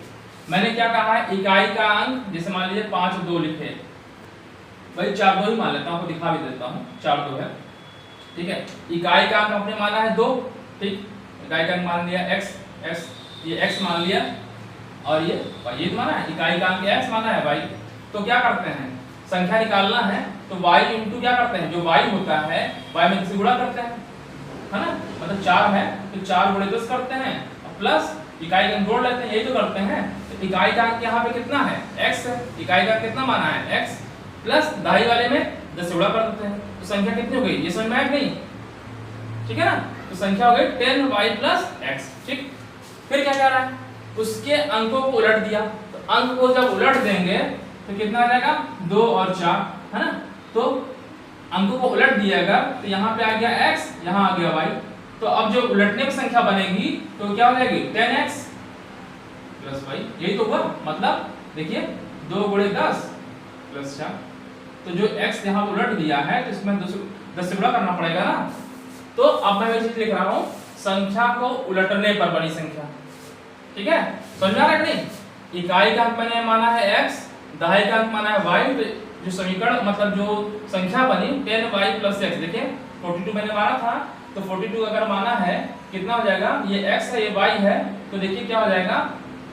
मैंने क्या कहा है, इकाई का अंक जैसे मान लीजिए 5 और 2 लिखे, भाई 4 2 ही मान लेता हूं, आपको दिखा भी देता हूं 4 2 है, ठीक है। इकाई का अंक आपने माना है 2, ठीक, इकाई का अंक मान लिया x, ये x मान लिया, और ये y, ये तो माना है, इकाई का अंक x माना है y। तो क्या करते हैं, संख्या निकालना है तो y इंटू क्या करते हैं, जो y होता है y में 10 से गुणा करते हैं, है ना, मतलब 4 है तो 4 गुणे 10 करते हैं, प्लस इकाई का अंक जोड़ लेते हैं, यही तो करते हैं। तो इकाई का अंक यहाँ पे कितना है, x है, इकाई का कितना माना है x, प्लस दहाई वाले में 10 से गुणा कर देते हैं, तो संख्या कितनी हो गई, ये समझ में आया नहीं, ठीक है ना। तो संख्या हो गई 10y प्लस x, ठीक। फिर क्या कर रहा है, उसके अंकों को उलट दिया, तो अंक को जब उलट देंगे तो कितना आ जाएगा, 2 और 4, है ना। तो अंकों को उलट दिएगा तो यहाँ पे आ गया x, यहाँ आ गया y। तो अब जो उलटने की संख्या बनेगी तो क्या हो जाएगी 10x प्लस y, यही तो हुआ, मतलब देखिए 2 गुणे 10 प्लस 4। तो जो x यहाँ उलट दिया है तो इसमें 10 से गुणा करना पड़ेगा ना। तो अब मैं वही चीज लिख रहा हूँ, संख्या को उलटने पर बड़ी संख्या, ठीक है, समझ में आ रहा है नहीं। इकाई का अंक मैंने माना है x, दहाई का अंक माना है y, तो जो समीकरण मतलब जो संख्या बनी 10y प्लस x, देखिए 42 मैंने माना था, तो 42 अगर माना है कितना हो जाएगा, ये x है ये y है, तो देखिए क्या हो जाएगा,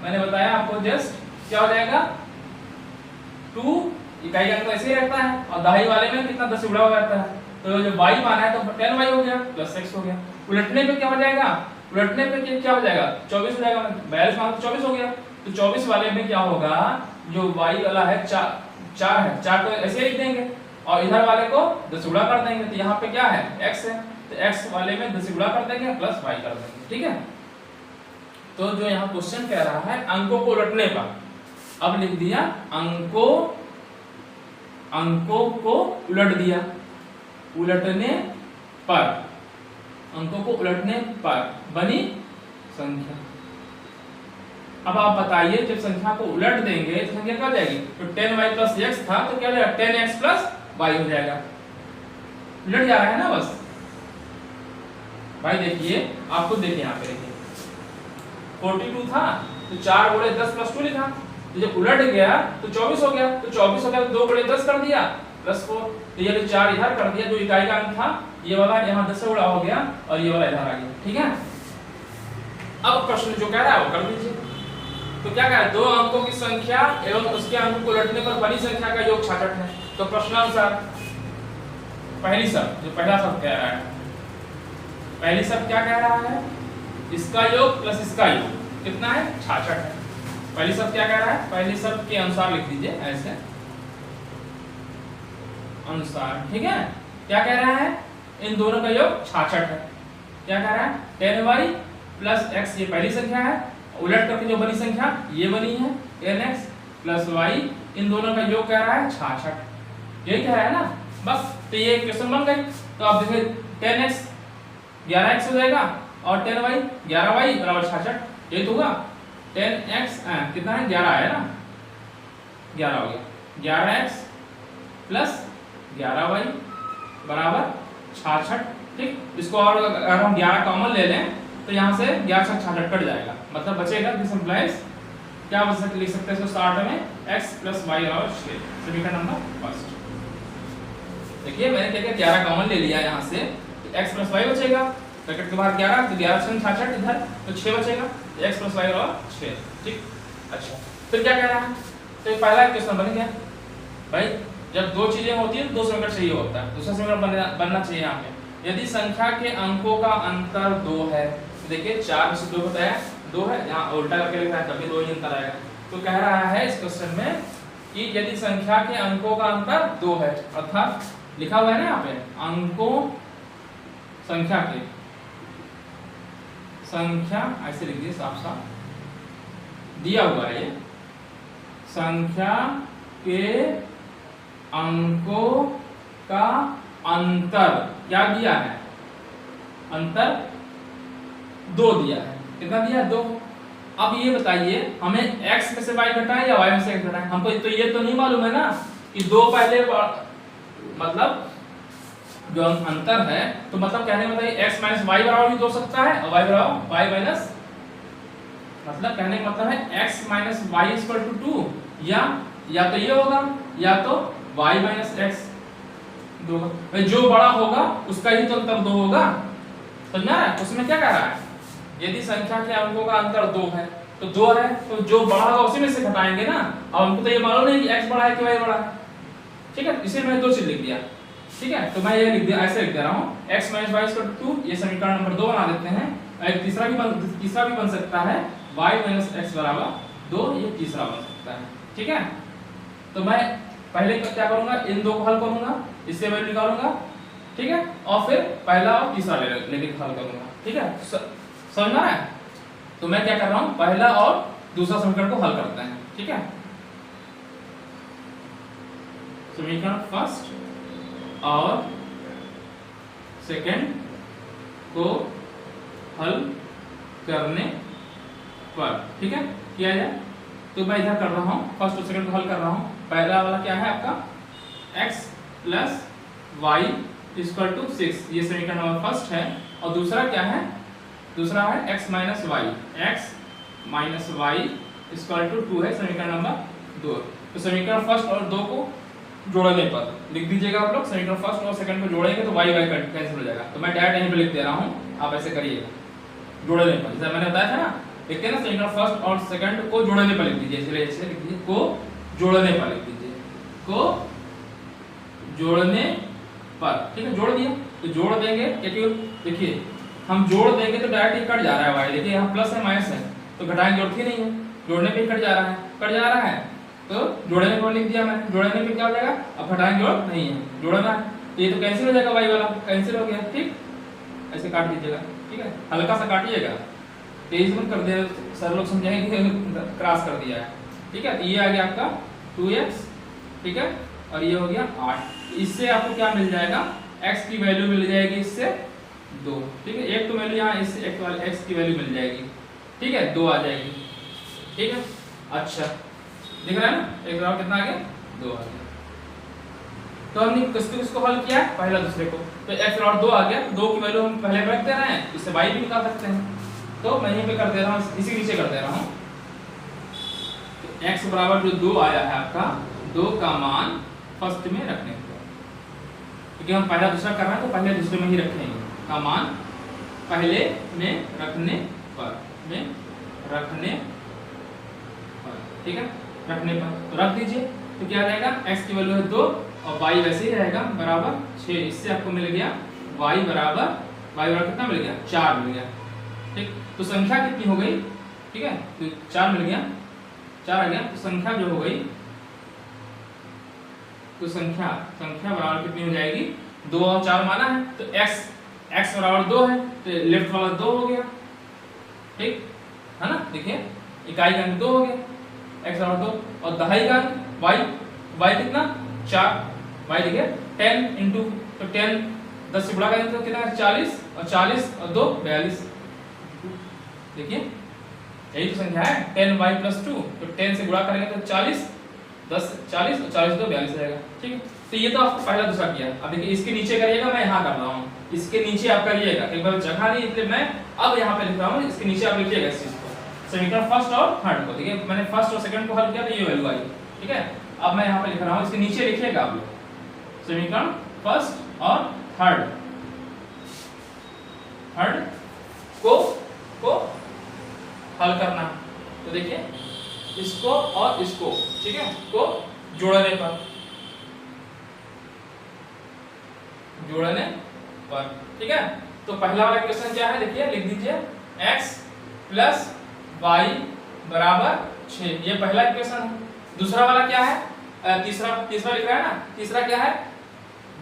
मैंने बताया आपको जस्ट, क्या हो जाएगा 2, इकाई का अंक तो ऐसे ही रहता है, और दहाई वाले में कितना 10 से गुणा हो जाता है, तो जो y माना है तो 10y हो गया प्लस x हो गया। उलटने पे क्या हो जाएगा, उलटने पे क्या हो जाएगा 24 हो जाएगा, 42 माना तो 24 हो गया, तो 24 वाले में क्या होगा, जो y वाला है 4 है, 4 तो ऐसे ही लिख देंगे, और इधर वाले को 10 से गुणा कर देंगे, तो यहाँ पे क्या है x है, तो x वाले में 10 से गुणा कर देंगे प्लस y कर देंगे, ठीक है। तो जो यहाँ क्वेश्चन कह रहा है अंकों को उलटने पर, अब लिख दिया अंकों को उलट दिया, उलटने पर, अंकों को उलटने पर बनी संख्या। अब आप बताइए जब संख्या को उलट देंगे तो संख्या क्या हो जाएगी, तो 10y प्लस x था तो क्या हो जाएगा 10x प्लस y हो जाएगा, उलट जा रहा है ना बस। भाई देखिए आप खुद देखिए, यहाँ पे देखिए 42 था तो 4 गुणे 10 प्लस 2 लिखा, तो जब उलट गया तो 24 हो गया, तो 24 हो गया तो 2 गुणे 10 कर दिया प्लस 4, तो ये 4 इधर कर दिया, जो इकाई का अंक था ये वाला यहाँ 10 से गुणा हो गया और ये वाला इधर आ गया, ठीक है। अब प्रश्न जो कह रहा है वो कर दीजिए। तो क्या कह रहा है, दो अंकों की संख्या एवं उसके अंक को उलटने पर बड़ी संख्या का योग 66 है। तो प्रश्नानुसार पहली शब्द, जो पहला शब्द कह रहा है, पहली शब्द क्या कह रहा है, इसका योग प्लस इसका योग कितना है 66 है। पहली शब्द क्या कह रहा है, पहली शब्द के अनुसार लिख दीजिए ऐसे अनुसार, ठीक है। क्या कह रहा है, इन दोनों का योग 66 है। क्या कह रहा है 10y प्लस x, ये पहली संख्या है, उलट करके जो बनी संख्या ये बनी है 10x प्लस y, इन दोनों का योग कह रहा है 66, यही कह रहा है ना बस। तो ये क्वेश्चन बन गई। तो आप देखिए 10x 11x हो जाएगा और 10y 11y बराबर 66, यही तो होगा। 10x कितना है 11 है ना, 11 हो गया, 11x प्लस 11y बराबर 66, ठीक। इसको और अगर हम 11 कॉमन ले लें तो यहाँ से 11 से 66 कट जाएगा, मतलब बचेगा दिस इंप्लाइज क्या बच सकते, लिख सकते हैं इसको स्टार्ट में x प्लस y बराबर 6, समीकरण नंबर फर्स्ट। देखिए मैंने क्या किया 11 कॉमन ले लिया यहाँ से, तो x प्लस वाई बचेगा, ब्रैकेट के बाहर 11, तो 11 से 66 इधर, तो 6 बचेगा, तो x प्लस वाई और 6। ठीक, अच्छा फिर क्या कह रहा है, तो ये पहला क्वेश्चन बन गया भाई, जब दो चीजें होती है तो दो समीकरण चाहिए होता है, दूसरा समीकरण बनना चाहिए यहाँ पे। यदि संख्या के अंकों का अंतर 2 है, देखिए 4 में से 2 बताया 2 है, यहाँ उल्टा करके लिखा है तभी 2 ही अंतर आएगा। तो कह रहा है इस क्वेश्चन में कि यदि संख्या के अंकों का अंतर 2 है, अर्थात लिखा हुआ है ना यहाँ पे अंकों संख्या के, संख्या ऐसे लिख दिए साफ साफ दिया हुआ है, ये संख्या के अंकों का अंतर क्या दिया है, अंतर 2 दिया है, कितना दिया है 2। अब ये बताइए हमें x में से y घटाएं या y में से x घटाएं, हमको तो ये तो नहीं मालूम है ना कि 2 पहले, मतलब जो अंतर है तो मतलब कहने का मतलब x माइनस वाई बराबर भी 2 हो सकता है और y बराबर y माइनस, मतलब कहने का मतलब है x minus y equal to 2, या तो ये होगा या तो y माइनस x 2 होगा, जो बड़ा होगा उसका ही तो अंतर 2 होगा, समझा है। उसमें क्या कह रहा है, यदि संख्या के अंकों का अंतर 2 है तो 2 है, तो जो बड़ा होगा उसी में से घटाएंगे ना, अब हमको तो ये मालूम नहीं कि x बड़ा है कि y बड़ा है, ठीक है, इसे मैंने 2 चीज लिख दिया, ठीक है। तो मैं ये लिख दिया, ऐसे लिख दे रहा हूँ x minus y equal to 2, ये समीकरण नंबर 2 बना देते हैं। एक तीसरा भी बन सकता है y माइनस x बराबर 2, ये तीसरा बन सकता है, ठीक है। तो मैं पहले क्या करूंगा, इन दो को हल करूंगा, इससे वैल्यू निकालूंगा, ठीक है, और फिर पहला और तीसरा लेके हल करूंगा, ठीक है, समझ में आ रहा है। तो मैं क्या कर रहा हूं, पहला और दूसरा समीकरण को हल करते हैं, ठीक है। समीकरण फर्स्ट और सेकंड को हल करने पर, ठीक है, किया जाए। तो मैं इधर कर रहा हूं, फर्स्ट और सेकंड को हल कर रहा हूं। पहला वाला क्या है आपका x plus y equal to 6, ये समीकरण नंबर फर्स्ट है, और दूसरा क्या है, दूसरा है x minus y, x minus y equal to 2 है समीकरण नंबर 2। तो समीकरण फर्स्ट और 2 को जोड़ने पर लिख दीजिएगा आप लोग, समीकरण फर्स्ट और सेकंड को जोड़ेंगे तो y कैंसिल हो जाएगा, तो मैं डायरेक्ट यहीं पे लिख दे रहा हूँ, आप ऐसे करिएगा जोड़ने पर, जैसे मैंने बताया था ना, लिखते हैं ना समीकरण फर्स्ट और सेकंड को जोड़ने पर लिख दीजिए, इसलिए ऐसे लिख दीजिए, को जोड़ने पर लिख दीजिए, को जोड़ने पर, ठीक है, जोड़ दिया। तो जोड़ देंगे क्योंकि देखिए हम जोड़ देंगे तो डायरेक्ट ही कट जा रहा है y, देखिए यहाँ प्लस है माइनस है तो घटाएंगे जरूरत ही नहीं है, जोड़ने पे ही कट जा रहा है, तो जोड़ने पर लिख दिया मैंने, जोड़ने पे क्या हो जाएगा, अब घटाएंगे जरूरत नहीं है, जोड़ना है, तो ये तो कैंसिल हो जाएगा, y वाला कैंसिल हो गया, ठीक, ऐसे काट दीजिएगा, ठीक है, हल्का सा काटिएगा, तेज मत कर दे, सर लोग समझाएंगे क्रॉस कर दिया है, ठीक है। तो ये आ गया आपका 2x, ठीक है, और ये हो गया 8। इससे आपको क्या मिल जाएगा, x की वैल्यू मिल जाएगी इससे 2, ठीक है, एक तो वैल्यू यहाँ इससे x की वैल्यू मिल जाएगी, ठीक है, 2 आ जाएगी, ठीक है। अच्छा दिख रहा है ना, एक बार कितना आ गया, 2 आ गया। तो हमने किसको हल किया, पहला दूसरे को, तो x और 2 आ गया, 2 की वैल्यू हम पहले रख दे रहे हैं, इससे y भी निकाल सकते हैं, तो मैं यहीं पे कर दे रहा हूँ, इसी नीचे कर दे रहा हूँ, तो x बराबर जो 2 आया है आपका, 2 का मान फर्स्ट में रखने पर, क्योंकि हम पहला दूसरा कर रहे हैं तो पहले दूसरे में ही रखेंगे, का मान पहले में रखने पर, ठीक है, रखने पर, तो रख दीजिए, तो क्या रहेगा, x की वैल्यू है 2 और y वैसे ही रहेगा बराबर 6, इससे आपको मिल गया y बराबर कितना मिल गया, 4 मिल गया, ठीक। तो संख्या कितनी हो गई, ठीक है, तो 4 मिल गया, 4 आ गया, तो संख्या जो हो गई, तो संख्या बराबर कितनी हो जाएगी, 2 और 4 माना है, तो x बराबर 2 है, तो लेफ्ट वाला 2 हो गया, ठीक है ना, देखिए इकाई का अंक 2 हो गया, x बराबर 2, और दहाई का अंक y कितना 4, y देखिए 10 इंटू, तो 10 10 से गुणा करेंगे तो कितना है 40, और 40 और 2 42, देखिए यही तो संख्या है 10y प्लस 2, तो 10 से गुणा करेंगे तो 40, 10 40 और 40 तो 42 रहेगा, ठीक है। तो ये तो आपको पहला दूसरा किया, अब देखिए इसके नीचे करिएगा, मैं यहाँ कर रहा हूँ, इसके नीचे आप करिएगा, एक बार जगह नहीं, इसलिए मैं अब यहाँ पे लिख रहा हूँ, इसके नीचे आप लिखिएगा इस चीज को, समीकरण फर्स्ट और थर्ड को, देखिए मैंने फर्स्ट और सेकंड को हल किया तो ये वैल्यू आई, ठीक है। अब मैं यहाँ पे लिख रहा हूँ, इसके नीचे लिखिएगा आप लोग, समीकरण फर्स्ट और थर्ड को हल करना। तो देखिए इसको और इसको, ठीक है, को जोड़ने पर, ठीक है। तो पहला वाला इक्वेशन क्या है, देखिए लिख दीजिए x प्लस वाई बराबर 6, ये पहला इक्वेशन है। दूसरा वाला क्या है, तीसरा लिख रहा है ना, तीसरा क्या है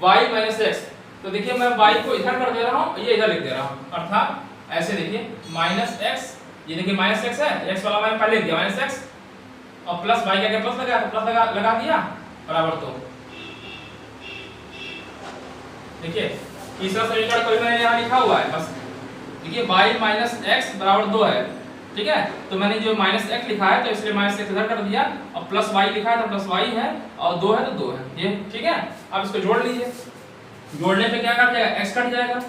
y माइनस एक्स। तो देखिए मैं y को इधर कर दे रहा हूँ, ये इधर लिख दे रहा हूँ, अर्थात ऐसे देखिए माइनस एक्स, ये देखिए माइनस एक्स है, एक्स वाला मैंने पहले लिख दिया माइनस एक्स, और प्लस y क्या प्लस लगा, तो प्लस लगा दिया बराबर 2। देखिए तीसरा समीकरण कोई मैंने यहाँ लिखा हुआ है, बस देखिए y माइनस एक्स बराबर 2 है, ठीक है। तो मैंने जो माइनस एक्स लिखा है तो इसलिए माइनस एक्स इधर कर दिया, और प्लस y लिखा है तो प्लस y है, और 2 है तो 2 है, ये ठीक है। अब इसको जोड़ लीजिए, जोड़ने पे क्या कट जाएगा, x कट जाएगा,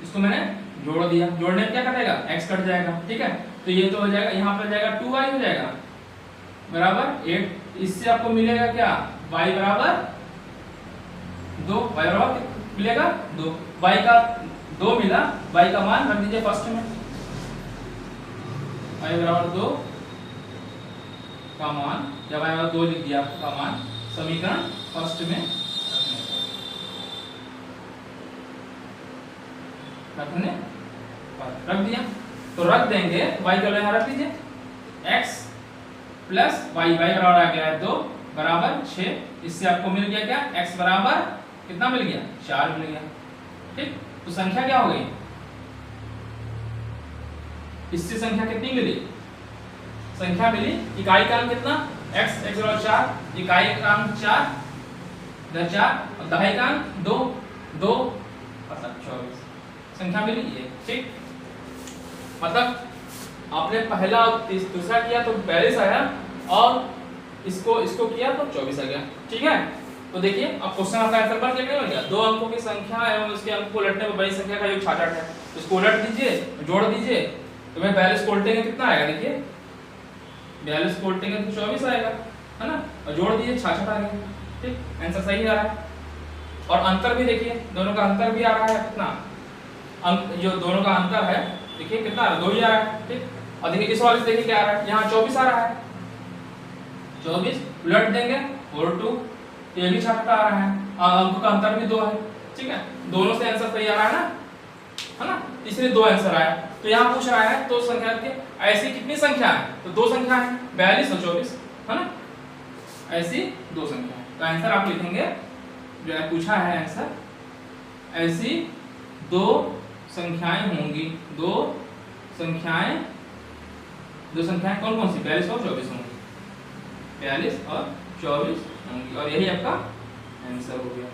इसको मैंने जोड़ दिया, जोड़ने पे क्या कटेगा, x कट जाएगा, ठीक है। तो ये तो हो जाएगा, यहाँ पे जाएगा 2y हो जाएगा बराबर 8। इससे आपको मिलेगा क्या, y बराबर 2, y बराबर मिलेगा 2, y का 2 मिला, y का मान रख दीजिए फर्स्ट में, y बराबर 2 का मान, जब y बराबर 2 लिख दिया का मान समीकरण फर्स्ट में रखने पर रख दिया। तो रख देंगे y का यहाँ रख दीजिए, x प्लस y बराबर आ गया है 2 बराबर 6, इससे आपको मिल गया क्या, x बराबर कितना मिल गया, 4 मिल गया, ठीक। तो संख्या क्या हो गई, इससे संख्या कितनी मिली, संख्या मिली इकाई का अंक कितना, x बराबर 4, इकाई का अंक 4 इधर 4, और दहाई का अंक 2 मतलब 24 संख्या मिली ये, ठीक। मतलब आपने पहला और दूसरा किया तो 42 आया, और इसको किया तो 24 आ गया, ठीक है। तो देखिए अब क्वेश्चन आपका आंसर बन गया, दो अंकों की संख्या एवं उसके अंक को उलटने पर बड़ी संख्या का योग 66 है। इसको उलट दीजिए, जोड़ दीजिए, तो मैं 42 को उलटेंगे कितना आएगा, देखिए 42 को उलटेंगे तो 24 आएगा, है ना, और जोड़ दीजिए 66 आ गया, ठीक, आंसर सही आ रहा है। और अंतर भी देखिए, दोनों का अंतर भी आ रहा है कितना, अंक जो दोनों का अंतर है देखिए कितना आ रहा है, 2 ही आ रहा है, ठीक। और देखिए इस वाले से देखिए क्या आ रहा है, यहाँ 24 आ रहा है, 24 उलट देंगे 42, ये भी 66 आ रहा है, अंकों का अंतर भी 2 है, ठीक है। दोनों से आंसर सही आ रहा है ना, इसलिए 2 आंसर आया। तो यहाँ पूछ रहा है तो संख्या के ऐसी कितनी संख्या है, तो 2 संख्या है, 42 और 24, है ना, ऐसी 2 संख्या है। तो आंसर आप लिखेंगे जो है पूछा है आंसर, ऐसी 2 संख्याएं होंगी, 2 संख्याएं कौन कौन सी, 42 और 24 होंगी, 42 और 24 होंगी, और यही आपका आंसर हो गया,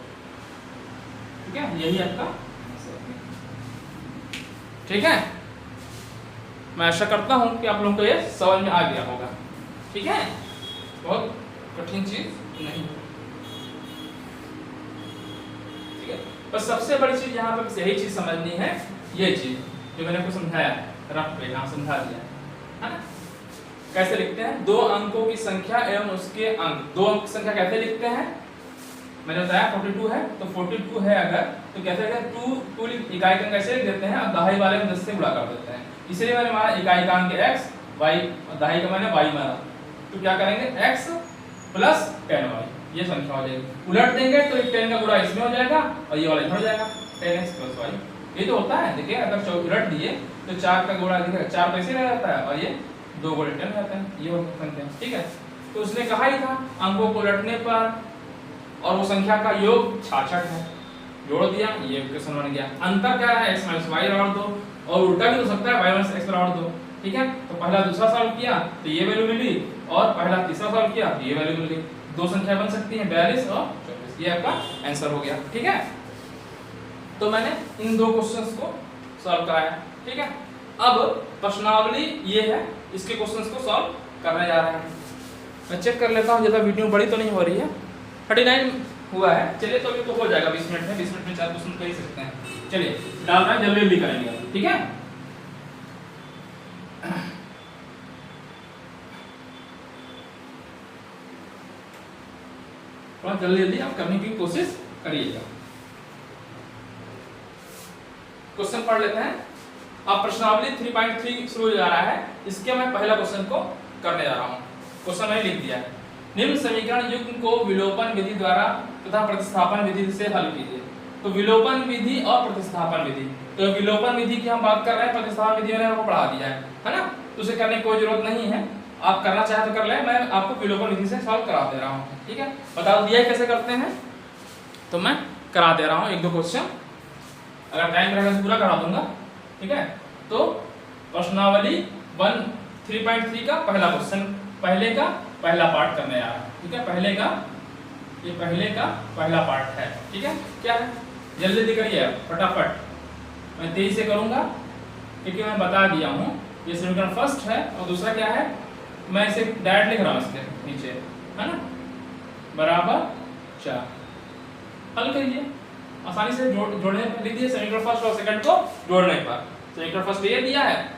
ठीक है, यही आपका आंसर हो गया, ठीक है। मैं आशा करता हूं कि आप लोगों को ये समझ में आ गया होगा, ठीक है, बहुत कठिन चीज नहीं, ठीक है। बस सबसे बड़ी चीज यहाँ पे यही चीज समझनी है, ये चीज जो मैंने आपको समझाया रफ पे, यहाँ समझा दिया है ना। कैसे लिखते हैं, 2 अंकों की संख्या एवं उसके अंक, 2 अंक की संख्या कैसे लिखते हैं, मैंने बताया 42 है, तो 42 है अगर, तो कैसे लिखते हैं, 2 इकाई का अंक कैसे लिख देते हैं, और दहाई वाले में 10 से गुणा कर देते हैं, इसलिए मैंने माना इकाई का अंक x, y और दहाई का मैंने y माना, तो क्या करेंगे x प्लस 10y, ये संख्या हो जाएगी, उलट देंगे तो 10 का गुणा इसमें हो जाएगा और ये वाला इधर हो जाएगा, 10x प्लस y, ये तो होता है। देखिए अगर उलट दिए तो 4 का गुणा देखिए 4 कैसे रह जाता है, और ये 2 गुणे 10 रहता है, ये होता संख्या, ठीक है। तो उसने कहा ही था अंकों को उलटने पर, और वो संख्या का योग 66 है, जोड़ दिया, ये इक्वेशन बन गया। अंतर क्या है, x माइनस y बराबर 2, और उल्टा भी हो सकता है y माइनस x बराबर 2, ठीक है। तो पहला दूसरा सॉल्व किया तो ये वैल्यू मिली, और पहला तीसरा सॉल्व किया तो ये वैल्यू मिल गई, 2 संख्या बन सकती है 42 और 24, ये आपका आंसर हो गया, ठीक है। तो मैंने इन 2 क्वेश्चंस को सॉल्व कराया, ठीक है। अब प्रश्नावली ये है, इसके क्वेश्चंस को सॉल्व करने जा रहे हैं। मैं चेक कर लेता हूँ ज़्यादा वीडियो बड़ी तो नहीं हो रही है, 39 हुआ है, चलिए तो अभी तो हो जाएगा 20 मिनट में, 20 मिनट में 4 क्वेश्चन कर ही सकते हैं। चलिए डाल रहे हैं, जल्दी जल्दी करेंगे, ठीक है। थोड़ा जल्दी जल्दी आप करने की कोशिश करिएगा। क्वेश्चन पढ़ लेते हैं। अब प्रश्नावली 3.3 शुरू हो जा रहा है, इसके मैं पहला क्वेश्चन को करने जा रहा हूँ। क्वेश्चन मैंने लिख दिया है, निम्न समीकरण युग्म को विलोपन विधि द्वारा तथा प्रतिस्थापन विधि से हल कीजिए। तो विलोपन विधि और प्रतिस्थापन विधि, तो विलोपन विधि की हम बात कर रहे हैं, प्रतिस्थापन विधि मैंने आपको पढ़ा दिया है ना, तो उसे करने की कोई जरूरत नहीं है, आप करना चाहे तो कर ले, मैं आपको विलोपन विधि से सॉल्व करा दे रहा हूँ। ठीक है, बता दिया कैसे करते हैं, तो मैं करा दे रहा हूँ एक दो क्वेश्चन, अगर टाइम रहेगा तो पूरा करा दूंगा। ठीक है, तो प्रश्नावली 3.3 का पहला क्वेश्चन, पहले का पहला पार्ट करने आ रहा है। ठीक है, पहले का पहला पार्ट है। ठीक है, क्या है, जल्दी करिए फटाफट, मैं तेजी से करूंगा क्योंकि मैं बता दिया हूँ ये समीकरण फर्स्ट है और दूसरा क्या है, मैं इसे डायरेक्ट लिख रहा हूँ इसके नीचे, है ना, बराबर 4। हल करिए आसानी से, जोड़ने पर लिख दिए समीकरण फर्स्ट और सेकंड को जोड़ने पर। समीकरण फर्स्ट ये दिया है,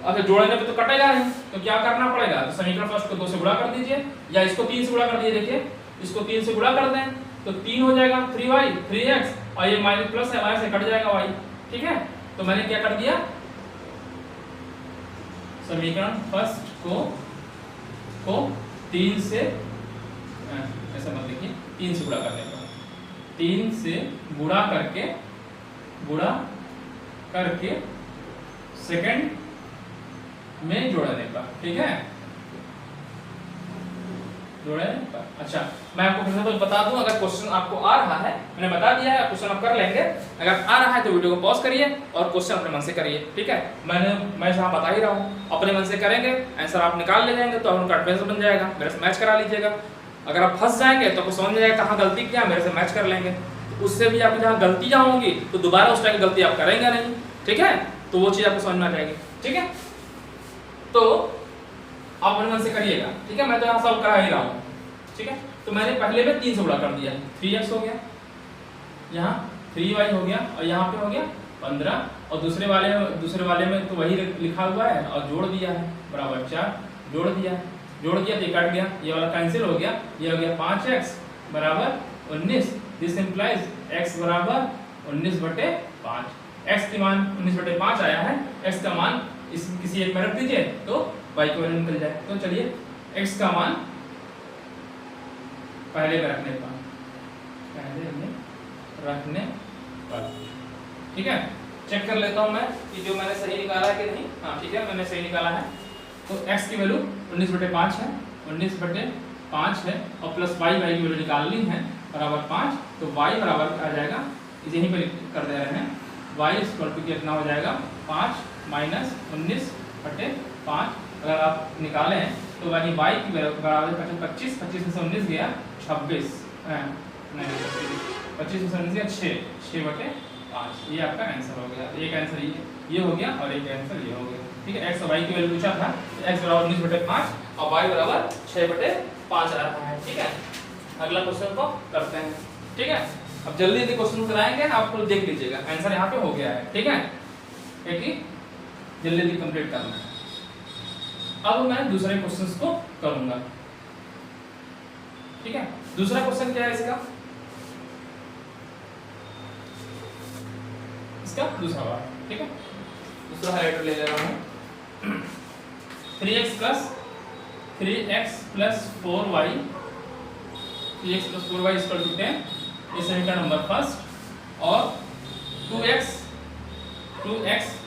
अगर जोड़ने पे तो कटेगा नहीं, तो क्या करना पड़ेगा, तो समीकरण फर्स्ट को 2 से गुणा कर दीजिए या इसको 3 से गुणा कर दीजिए। देखिए इसको 3 से गुणा कर दें तो 3 हो जाएगा, 3y 3x, और ये माइनस प्लस है, माइनस से कट जाएगा y। ठीक है, तो मैंने क्या कर दिया, समीकरण फर्स्ट को 3 से, ऐसा मत लिखिए, 3 से गुणा करने का, 3 से गुणा करके सेकंड में जोड़ने का। ठीक है, जोड़ने का। अच्छा, मैं आपको फिर से तो बता दूं, अगर क्वेश्चन आपको आ रहा है, मैंने बता दिया है, क्वेश्चन आप कर लेंगे, अगर आ रहा है तो वीडियो को पॉज करिए और क्वेश्चन अपने मन से करिए। ठीक है, मैं जहाँ बता ही रहा हूँ, अपने मन से करेंगे, आंसर आप निकाल ले जाएंगे तो उनका एडवांस बन जाएगा, मेरे से मैच करा लीजिएगा। अगर आप फंस जाएंगे तो आपको समझ में जाएगा कहाँ गलती किया, मेरे से मैच कर लेंगे, तो उससे भी आपकी जहाँ गलतियाँ होंगी तो दोबारा उस टाइम गलती आप करेंगे नहीं। ठीक है, तो वो चीज़ आपको समझ में आ जाएगी। ठीक है, तो आप अपने मन से करिएगा। ठीक है, मैं तो यहाँ सॉल्व करा ही रहा हूँ। ठीक है, तो मैंने पहले में 3 से गुणा कर दिया, 3x हो गया, यहाँ 3y हो गया, और यहाँ पे हो गया 15, और दूसरे वाले में तो वही लिखा हुआ है और जोड़ दिया है, बराबर 4, जोड़ दिया तो ये कट गया, ये वाला कैंसिल हो गया, ये हो गया 5x बराबर 19। दिस इंप्लाइज x बराबर 19/5। x की मान 19/5 आया है, x का मान इस किसी एक में रख दीजिए तो y की वैल्यू निकल जाए। तो चलिए x का मान पहले में रखने पर, ठीक है, चेक कर लेता हूं मैं कि जो मैंने सही निकाला है कि नहीं। हाँ ठीक है, मैंने सही निकाला है। तो x की वैल्यू 19/5 है, 19/5 है, और प्लस y की वैल्यू निकालनी है बराबर 5, तो y बराबर आ जाएगा, यहीं पर कर दे रहे हैं, y इक्वल टू कितना हो जाएगा, 5 माइनस 19/5। अगर आप निकालें तो यानी y की बराबर 25, 25 में से 19 गया 26, नहीं 25 में से 19 गया 6/5। ये आपका आंसर हो गया। एक आंसर ये हो गया और एक आंसर ये हो गया। ठीक है, x और y की वैल्यू पूछा था, x बराबर 19/5 और y बराबर 6/5 आ रहा है। ठीक है, अगला क्वेश्चन को करते हैं। ठीक है, अब जल्दी जल्दी क्वेश्चन कराएंगे, आप लोग देख लीजिएगा, आंसर यहाँ पे हो गया है। ठीक है, क्योंकि जल्दी जल्दी कंप्लीट करना है। अब मैं दूसरे क्वेश्चंस को करूंगा। ठीक है, दूसरा क्वेश्चन क्या है इसका दूसरा बार। ठीक है, दूसरा हाइलाइटर ले ले रहा हूं, 3x प्लस 4y 10 ये समीकरण नंबर फर्स्ट, और 2x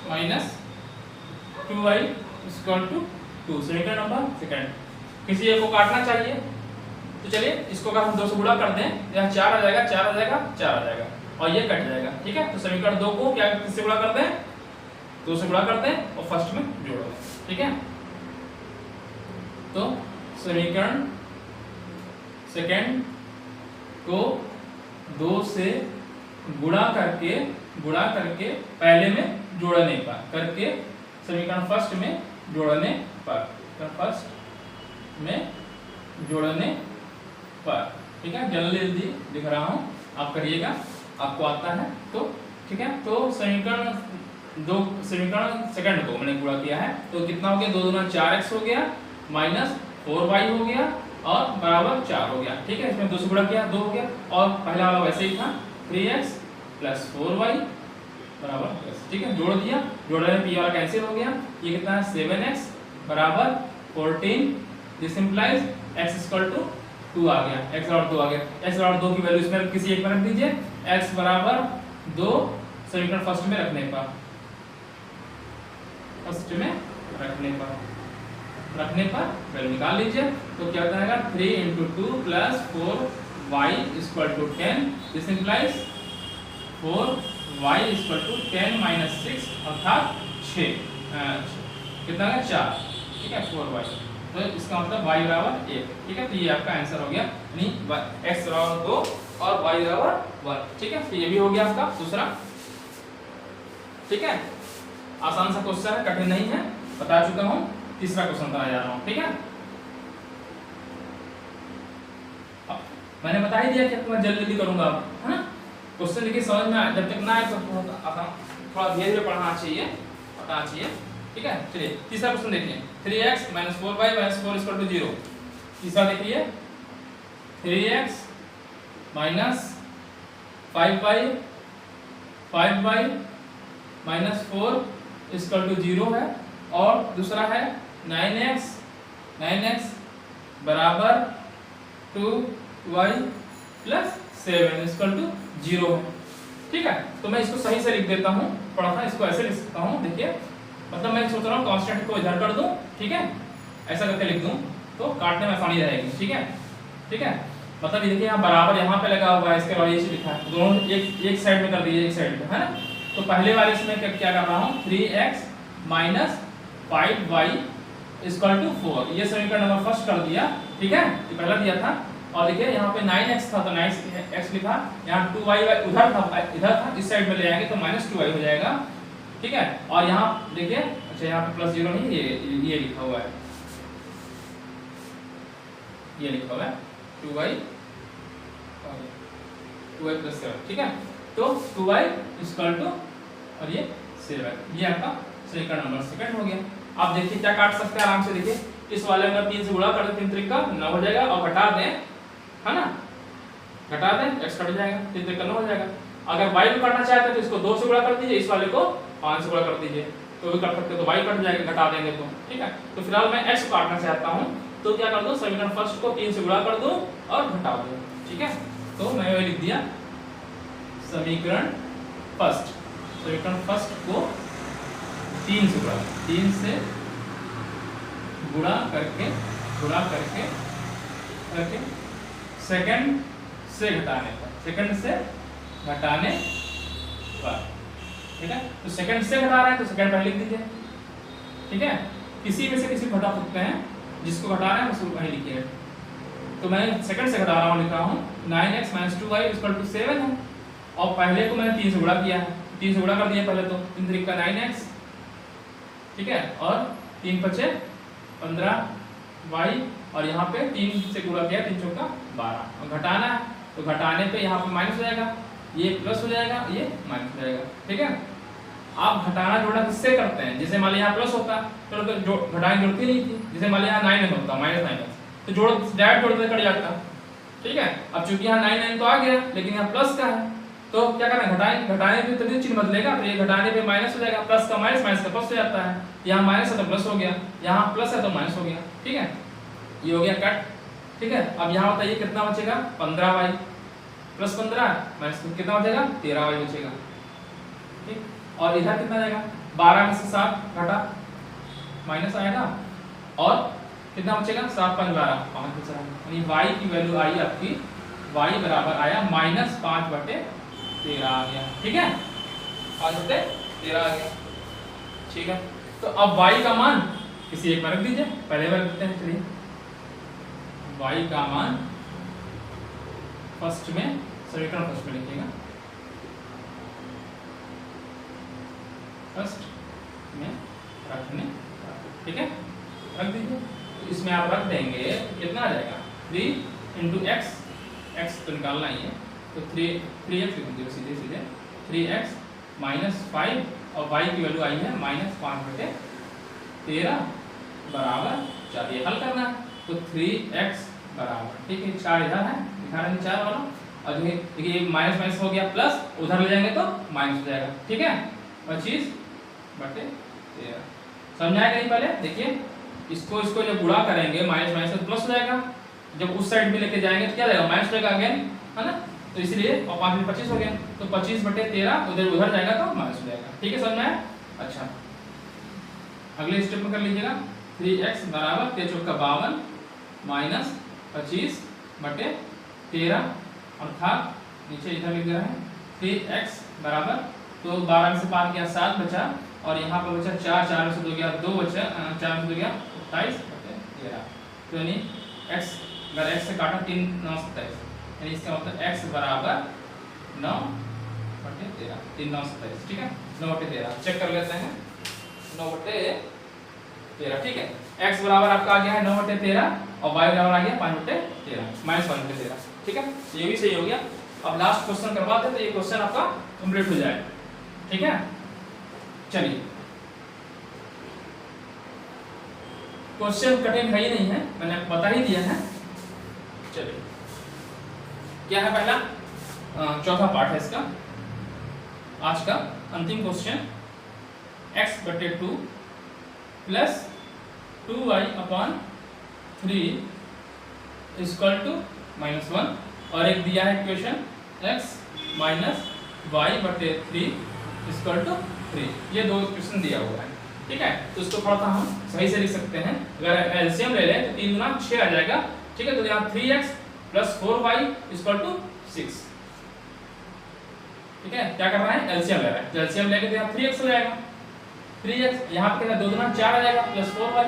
minus 2y equal to 2 समीकरण नंबर सेकंड। किसी एक को काटना चाहिए, तो चलिए इसको अगर हम 2 से गुणा कर दें, यहाँ 4 आ जाएगा, 4 आ जाएगा, 4 आ जाएगा, और ये कट जाएगा। ठीक है, तो समीकरण 2 को क्या किससे गुणा कर दें, 2 से गुणा कर दें और फर्स्ट में जोड़ दें। ठीक है, तो समीकरण सेकंड को 2 से गुणा करके पहले में जोड़ने पर, करके समीकरण फर्स्ट में जोड़ने पर, ठीक है, जल्दी जल्दी लिख रहा हूँ, आप करिएगा, आपको आता है तो। ठीक है, तो समीकरण सेकंड को मैंने गुणा किया है, तो कितना हो गया, 2 दूना 4x हो गया, माइनस 4y हो गया, और बराबर 4 हो गया। ठीक है, इसमें 2 से गुणा किया, 2 हो गया, और पहला वाला वैसे ही था, 3x प्लस 4y बराबर प्लस, ठीक है। जोड़ दिया, जोड़ने में पी वाला कैंसिल हो गया। ये कितना है 7x बराबर 14, this implies x equal to 2 आ गया, x बराबर 2 आ गया। x बराबर 2 की वैल्यू इसमें किसी एक में रख दीजिए, x बराबर 2 समीकरण फर्स्ट में रखने पर वैल्यू निकाल लीजिए। तो क्या आएगा 3 × 2 + 4y = 10, दिस इंप्लाइज 4y = 10 - 6 अर्थात 6 कितना है 4, ठीक है 4y। तो इसका मतलब y बराबर 1, ठीक है। तो ये आपका आंसर हो गया, यानी x बराबर 2 और y बराबर 1, ठीक है। तो ये भी हो गया आपका दूसरा, ठीक है। आसान सा क्वेश्चन है, कठिन नहीं है, बता चुका हूं। तीसरा क्वेश्चन बनाया जा रहा हूं, ठीक है। मैंने बता ही दिया कि मैं जल्दी जल्दी करूंगा, है ना। क्वेश्चन देखिए समझ में जब तक ना आए तो थोड़ा धीरे धीरे पढ़ना चाहिए, पता चाहिए, ठीक है। चलिए तीसरा क्वेश्चन देखिए, 3x - 4y - 4 = 0। तीसरा देखिए 3x - 5y 5y - 4 = 0 है। और दूसरा है 9x बराबर 2y + 7 = 0 है, ठीक है। तो मैं इसको सही से लिख देता हूँ, थोड़ा सा इसको ऐसे लिख सकता हूँ। देखिए मतलब मैं सोच रहा हूँ कांस्टेंट को इधर कर दूं, ठीक है, ऐसा करके लिख दूं तो काटने में आसानी रहेगी, ठीक है, ठीक है। मतलब ये देखिए यहाँ बराबर यहाँ पे लगा हुआ है, इसके बाद ये लिखा है, दोनों एक साइड में कर दीजिए, एक साइड में, है ना। तो पहले वाले इसमें क्या कर रहा हूँ 3x - 5y = 4, ये समीकरण नंबर फर्स्ट कर दिया, ठीक है, ये पहला दिया था। और देखिए यहाँ पे 9x था तो 9x लिखा, यहाँ 2y उधर था, इस साइड में ले आएंगे तो -2y हो जाएगा, ठीक है। और यहाँ देखिए, अच्छा यहाँ पे +0 नहीं, ये लिखा हुआ है, ये लिखा हुआ है 2y + 7, ठीक है। तो 2y = और ये 7, ये आपका समीकरण नंबर सेकंड हो गया। आप देखिए क्या काट सकते हैं आराम से, देखिए इस वाले में 3 से गुणा कर दे, 3 त्रिक का 9 हो जाएगा, और घटा दें, है ना, घटा दें x कट जाएगा, 3 त्रिक का 9 हो जाएगा। अगर y को काटना चाहते हैं तो इसको 2 से गुणा कर दीजिए, इस वाले को 5 से गुणा कर दीजिए, तो भी कर सकते हो, तो y कट जाएगा, घटा देंगे तो, ठीक है। तो फिलहाल मैं x को काटना चाहता हूं, तो क्या कर दूं, समीकरण फर्स्ट को 3 से गुणा कर दूं और घटा दूं, ठीक है। तो मैं ये लिख दिया समीकरण फर्स्ट को 3 से गुणा करके सेकंड से घटाने पर, ठीक है। तो सेकंड से घटा रहे हैं तो सेकंड पहले लिख दीजिए, ठीक है। किसी में से किसी को घटा सकते हैं, जिसको घटा रहे हैं उसको पहले लिखिए। तो मैं सेकंड से घटा रहा हूँ, लिख रहा हूँ 9x - 2y = 7 है, और पहले को मैंने 3 से गुणा किया है, 3 से गुणा कर दिया पहले, तो 3 त्रिक का 9x, ठीक है, और 3 × 5 = 15y, और यहाँ पे 3 से गुणा किया, 3 चौका 12, और घटाना है तो घटाने पे यहाँ पे माइनस हो जाएगा, ये प्लस हो जाएगा, ये माइनस हो जाएगा, ठीक है। आप घटाना जोड़ना किससे करते हैं, जैसे मान लिया यहाँ प्लस होता तो घटाने जरूरत ही नहीं थी, जैसे मान लिया 9 होता माइनस तो जोड़ डायरेक्ट जोड़ते कट जाता, ठीक है। अब चूंकि यहाँ 9 तो आ गया, लेकिन यहाँ प्लस का है, तो क्या करना है, घटाने पे तभी चिन्ह बदलेगा, तो ये घटाने पे माइनस हो जाएगा, प्लस का माइनस, माइनस का प्लस हो जाता है, यहाँ माइनस है तो प्लस हो गया, यहाँ प्लस है तो माइनस हो गया, ठीक है। ये हो गया कट, ठीक है। अब यहाँ बताइए कितना बचेगा, 15y + 15 माइनस कितना बचेगा, 13y बचेगा, ठीक। और इधर कितना जाएगा, 12 में से 7 घटा माइनस आएगा, और कितना बचेगा, 7 × 5 = 12, 5 बच रहा है, यानी y की वैल्यू आई आपकी, y बराबर आया -5/13 आ गया, ठीक है, 5/13 आ गया, ठीक है। तो अब y का मान किसी एक में रख दीजिए, पहले बार लिखते हैं, चलिए y का मान फर्स्ट में, समीकरण फर्स्ट में लिखिएगा, फर्स्ट में रखने, ठीक है, रख दीजिए। तो इसमें आप रख देंगे, कितना आ जाएगा, 3 × x, x तो निकालना ही है, तो 3x लिख दीजिए सीधे 3x - 5, और y की वैल्यू आई है -5/13 बराबर 4, ये हल करना है। तो 3x बराबर, ठीक है, 4 इधर है, दिखा रहे हैं 4 वाला, और देखिए माइनस माइनस हो गया प्लस, उधर ले जाएंगे तो माइनस हो जाएगा, ठीक है। 25/13 समझ आएगा नहीं? पहले देखिए इसको जब गुणा करेंगे माइनस माइनस तो प्लस हो जाएगा, जब उस साइड भी लेके जाएंगे तो क्या जाएगा माइनस हो जाएगा अगेन, है ना। तो इसलिए और 5 में 25 हो गया, तो 25/13 उधर जाएगा तो माइनस हो जाएगा, ठीक है, समझ में आया। अच्छा अगले स्टेप में कर लीजिएगा 3x बराबर 3 चौका 52 माइनस 25/13 अर्थात नीचे इधर लिख रहा है 3x बराबर, तो 12 में से 5 गया 7 बचा, और यहाँ पर बचा 4, 4 से 2 गया 2 बचा, 4 में 2 गया 28/13, तो यानी x अगर x से काटा 3 9 27, यानी इसका मतलब x बराबर 9/13, 3 9 27, ठीक है। 9/13 चेक कर लेते हैं, 9/13, ठीक है। x बराबर आपका आ गया है 9/13 और y बराबर आ गया 5/13 माइनस 5/13, ठीक है, ये भी सही हो गया। अब लास्ट क्वेश्चन करवाते हैं तो ये क्वेश्चन आपका कंप्लीट हो जाएगा, ठीक है। चलिए क्वेश्चन कठिन है ही नहीं है, मैंने आपको बता ही दिया है। चलिए क्या है पहला, चौथा पार्ट है इसका आज का अंतिम क्वेश्चन, x/2 प्लस 2y/3 = -1, और एक दिया है इक्वेशन x माइनस y/3 = 3, ये दो इक्वेशन दिया हुआ है, ठीक है। तो इसको थोड़ा सा हम सही से लिख सकते हैं, अगर एलसीएम ले लें तो 3 गुना 6 आ जाएगा, ठीक है। तो यहाँ 3x + 4y = 6, ठीक है। क्या कर रहा है एलसीएम ले रहा है, तो एलसीएम लेके तो यहाँ 3x हो जाएगा, 3x यहाँ पे 2 गुना 4 आ जाएगा प्लस 4y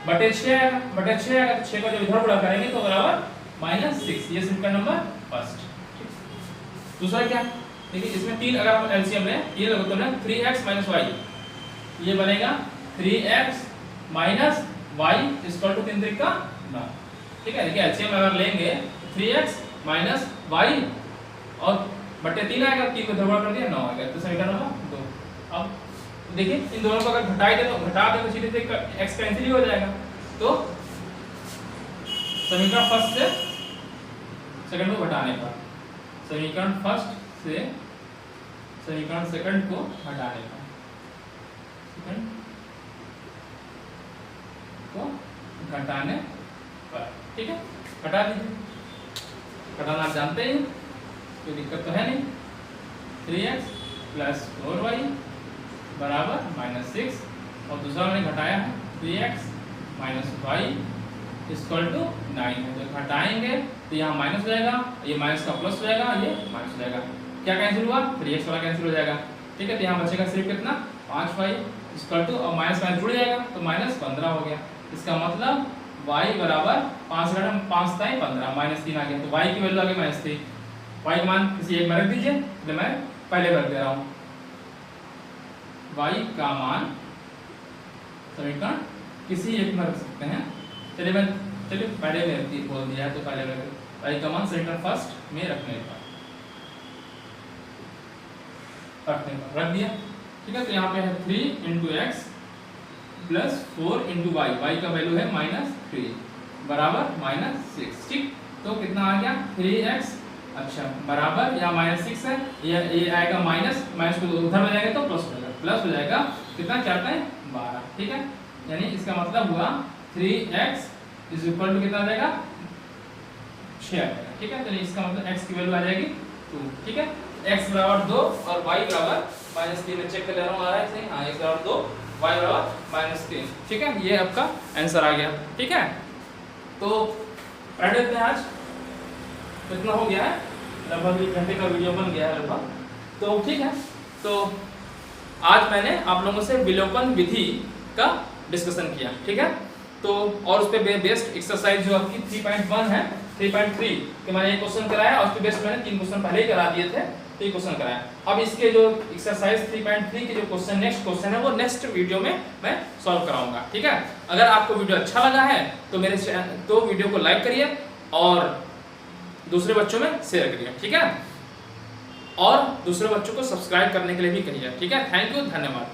बटे 6 आएगा, बटे 6 आएगा तो 6 को जब इधर गुणा करेंगे तो बराबर -6, ये सिंपल नंबर फर्स्ट। दूसरा क्या, देखिए इसमें 3 अगर हम एलसीएम लें, ये लोग तो ना 3x - y, ये बनेगा 3x - y = 3 3 का 9, ठीक है। देखिए एलसीएम अगर लेंगे 3x - y और बटे 3 आएगा, 3 को इधर कर दिया 9 आएगा, तो समीकरण नंबर 2। अब देखिए इन दोनों को अगर घटा दे तो सीधे x कैंसिल ही हो जाएगा, तो समीकरण फर्स्ट से सेकंड को घटाने पर, समीकरण फर्स्ट से समीकरण सेकंड को घटाने पर, सेकंड को घटाने पर, ठीक है, घटा दीजिए, घटाना आप जानते ही, कोई दिक्कत तो है नहीं। 3x + 4y बराबर -6, और दूसरा मैंने घटाया है 3x - y = 9 है, तो घटाएंगे तो यहाँ माइनस हो जाएगा, ये माइनस का प्लस हो जाएगा, ये माइनस हो जाएगा, क्या कैंसिल हुआ 3x वाला कैंसिल हो जाएगा, ठीक है। तो यहाँ बचेगा सिर्फ कितना 5y = और माइनस माइनस जुड़ जाएगा तो -15 हो गया, इसका मतलब y बराबर 5 घटा 5 था 15 -3 आ गया, तो y की वैल्यू आ गई -3, y का मान किसी एक में रख दीजिए, तो मैं पहले रख दे रहा हूँ, y का मान समीकरण किसी एक में रख सकते हैं, चलिए पहले में बोल दिया है तो पहले में y का मान समीकरण फर्स्ट में रखने पर रख दिया, ठीक है। तो यहाँ पे है 3 × x + 4 × y का वैल्यू है -3 बराबर -6, ठीक। तो कितना आ गया 3x, अच्छा बराबर यहाँ -6 है, ये आएगा माइनस को उधर में जाएगा तो प्लस हो जाएगा, कितना 4 है 12, ठीक है। यानी इसका मतलब हुआ 3x = कितना आ जाएगा 6 आ जाएगा, ठीक है। तो इसका मतलब x की वैल्यू आ जाएगी 2, ठीक है। x बराबर 2 और y बराबर -3, में चेक कर ले रहा हूँ आ रहा है सही, हाँ x बराबर 2 y बराबर -3, ठीक है। ये आपका आंसर आ गया, ठीक है। तो पढ़ लेते हैं आज, कितना हो गया है, लगभग 1 घंटे का वीडियो बन गया है लगभग, तो ठीक है। तो आज मैंने आप लोगों से विलोपन विधि का डिस्कशन किया, ठीक है। तो और उस पर बेस्ड एक्सरसाइज जो आपकी 3.1 है 3.3 के मैंने एक क्वेश्चन कराया, और उस पर बेस्ड मैंने 3 क्वेश्चन पहले ही करा दिए थे, तो ये क्वेश्चन कराया। अब इसके जो एक्सरसाइज 3.3 के जो क्वेश्चन नेक्स्ट क्वेश्चन है वो नेक्स्ट वीडियो में मैं सॉल्व कराऊंगा, ठीक है। अगर आपको वीडियो अच्छा लगा है तो वीडियो को लाइक करिए और दूसरे बच्चों में शेयर करिए, ठीक है। और दूसरे बच्चों को सब्सक्राइब करने के लिए भी कहिए, ठीक है। थैंक यू, धन्यवाद।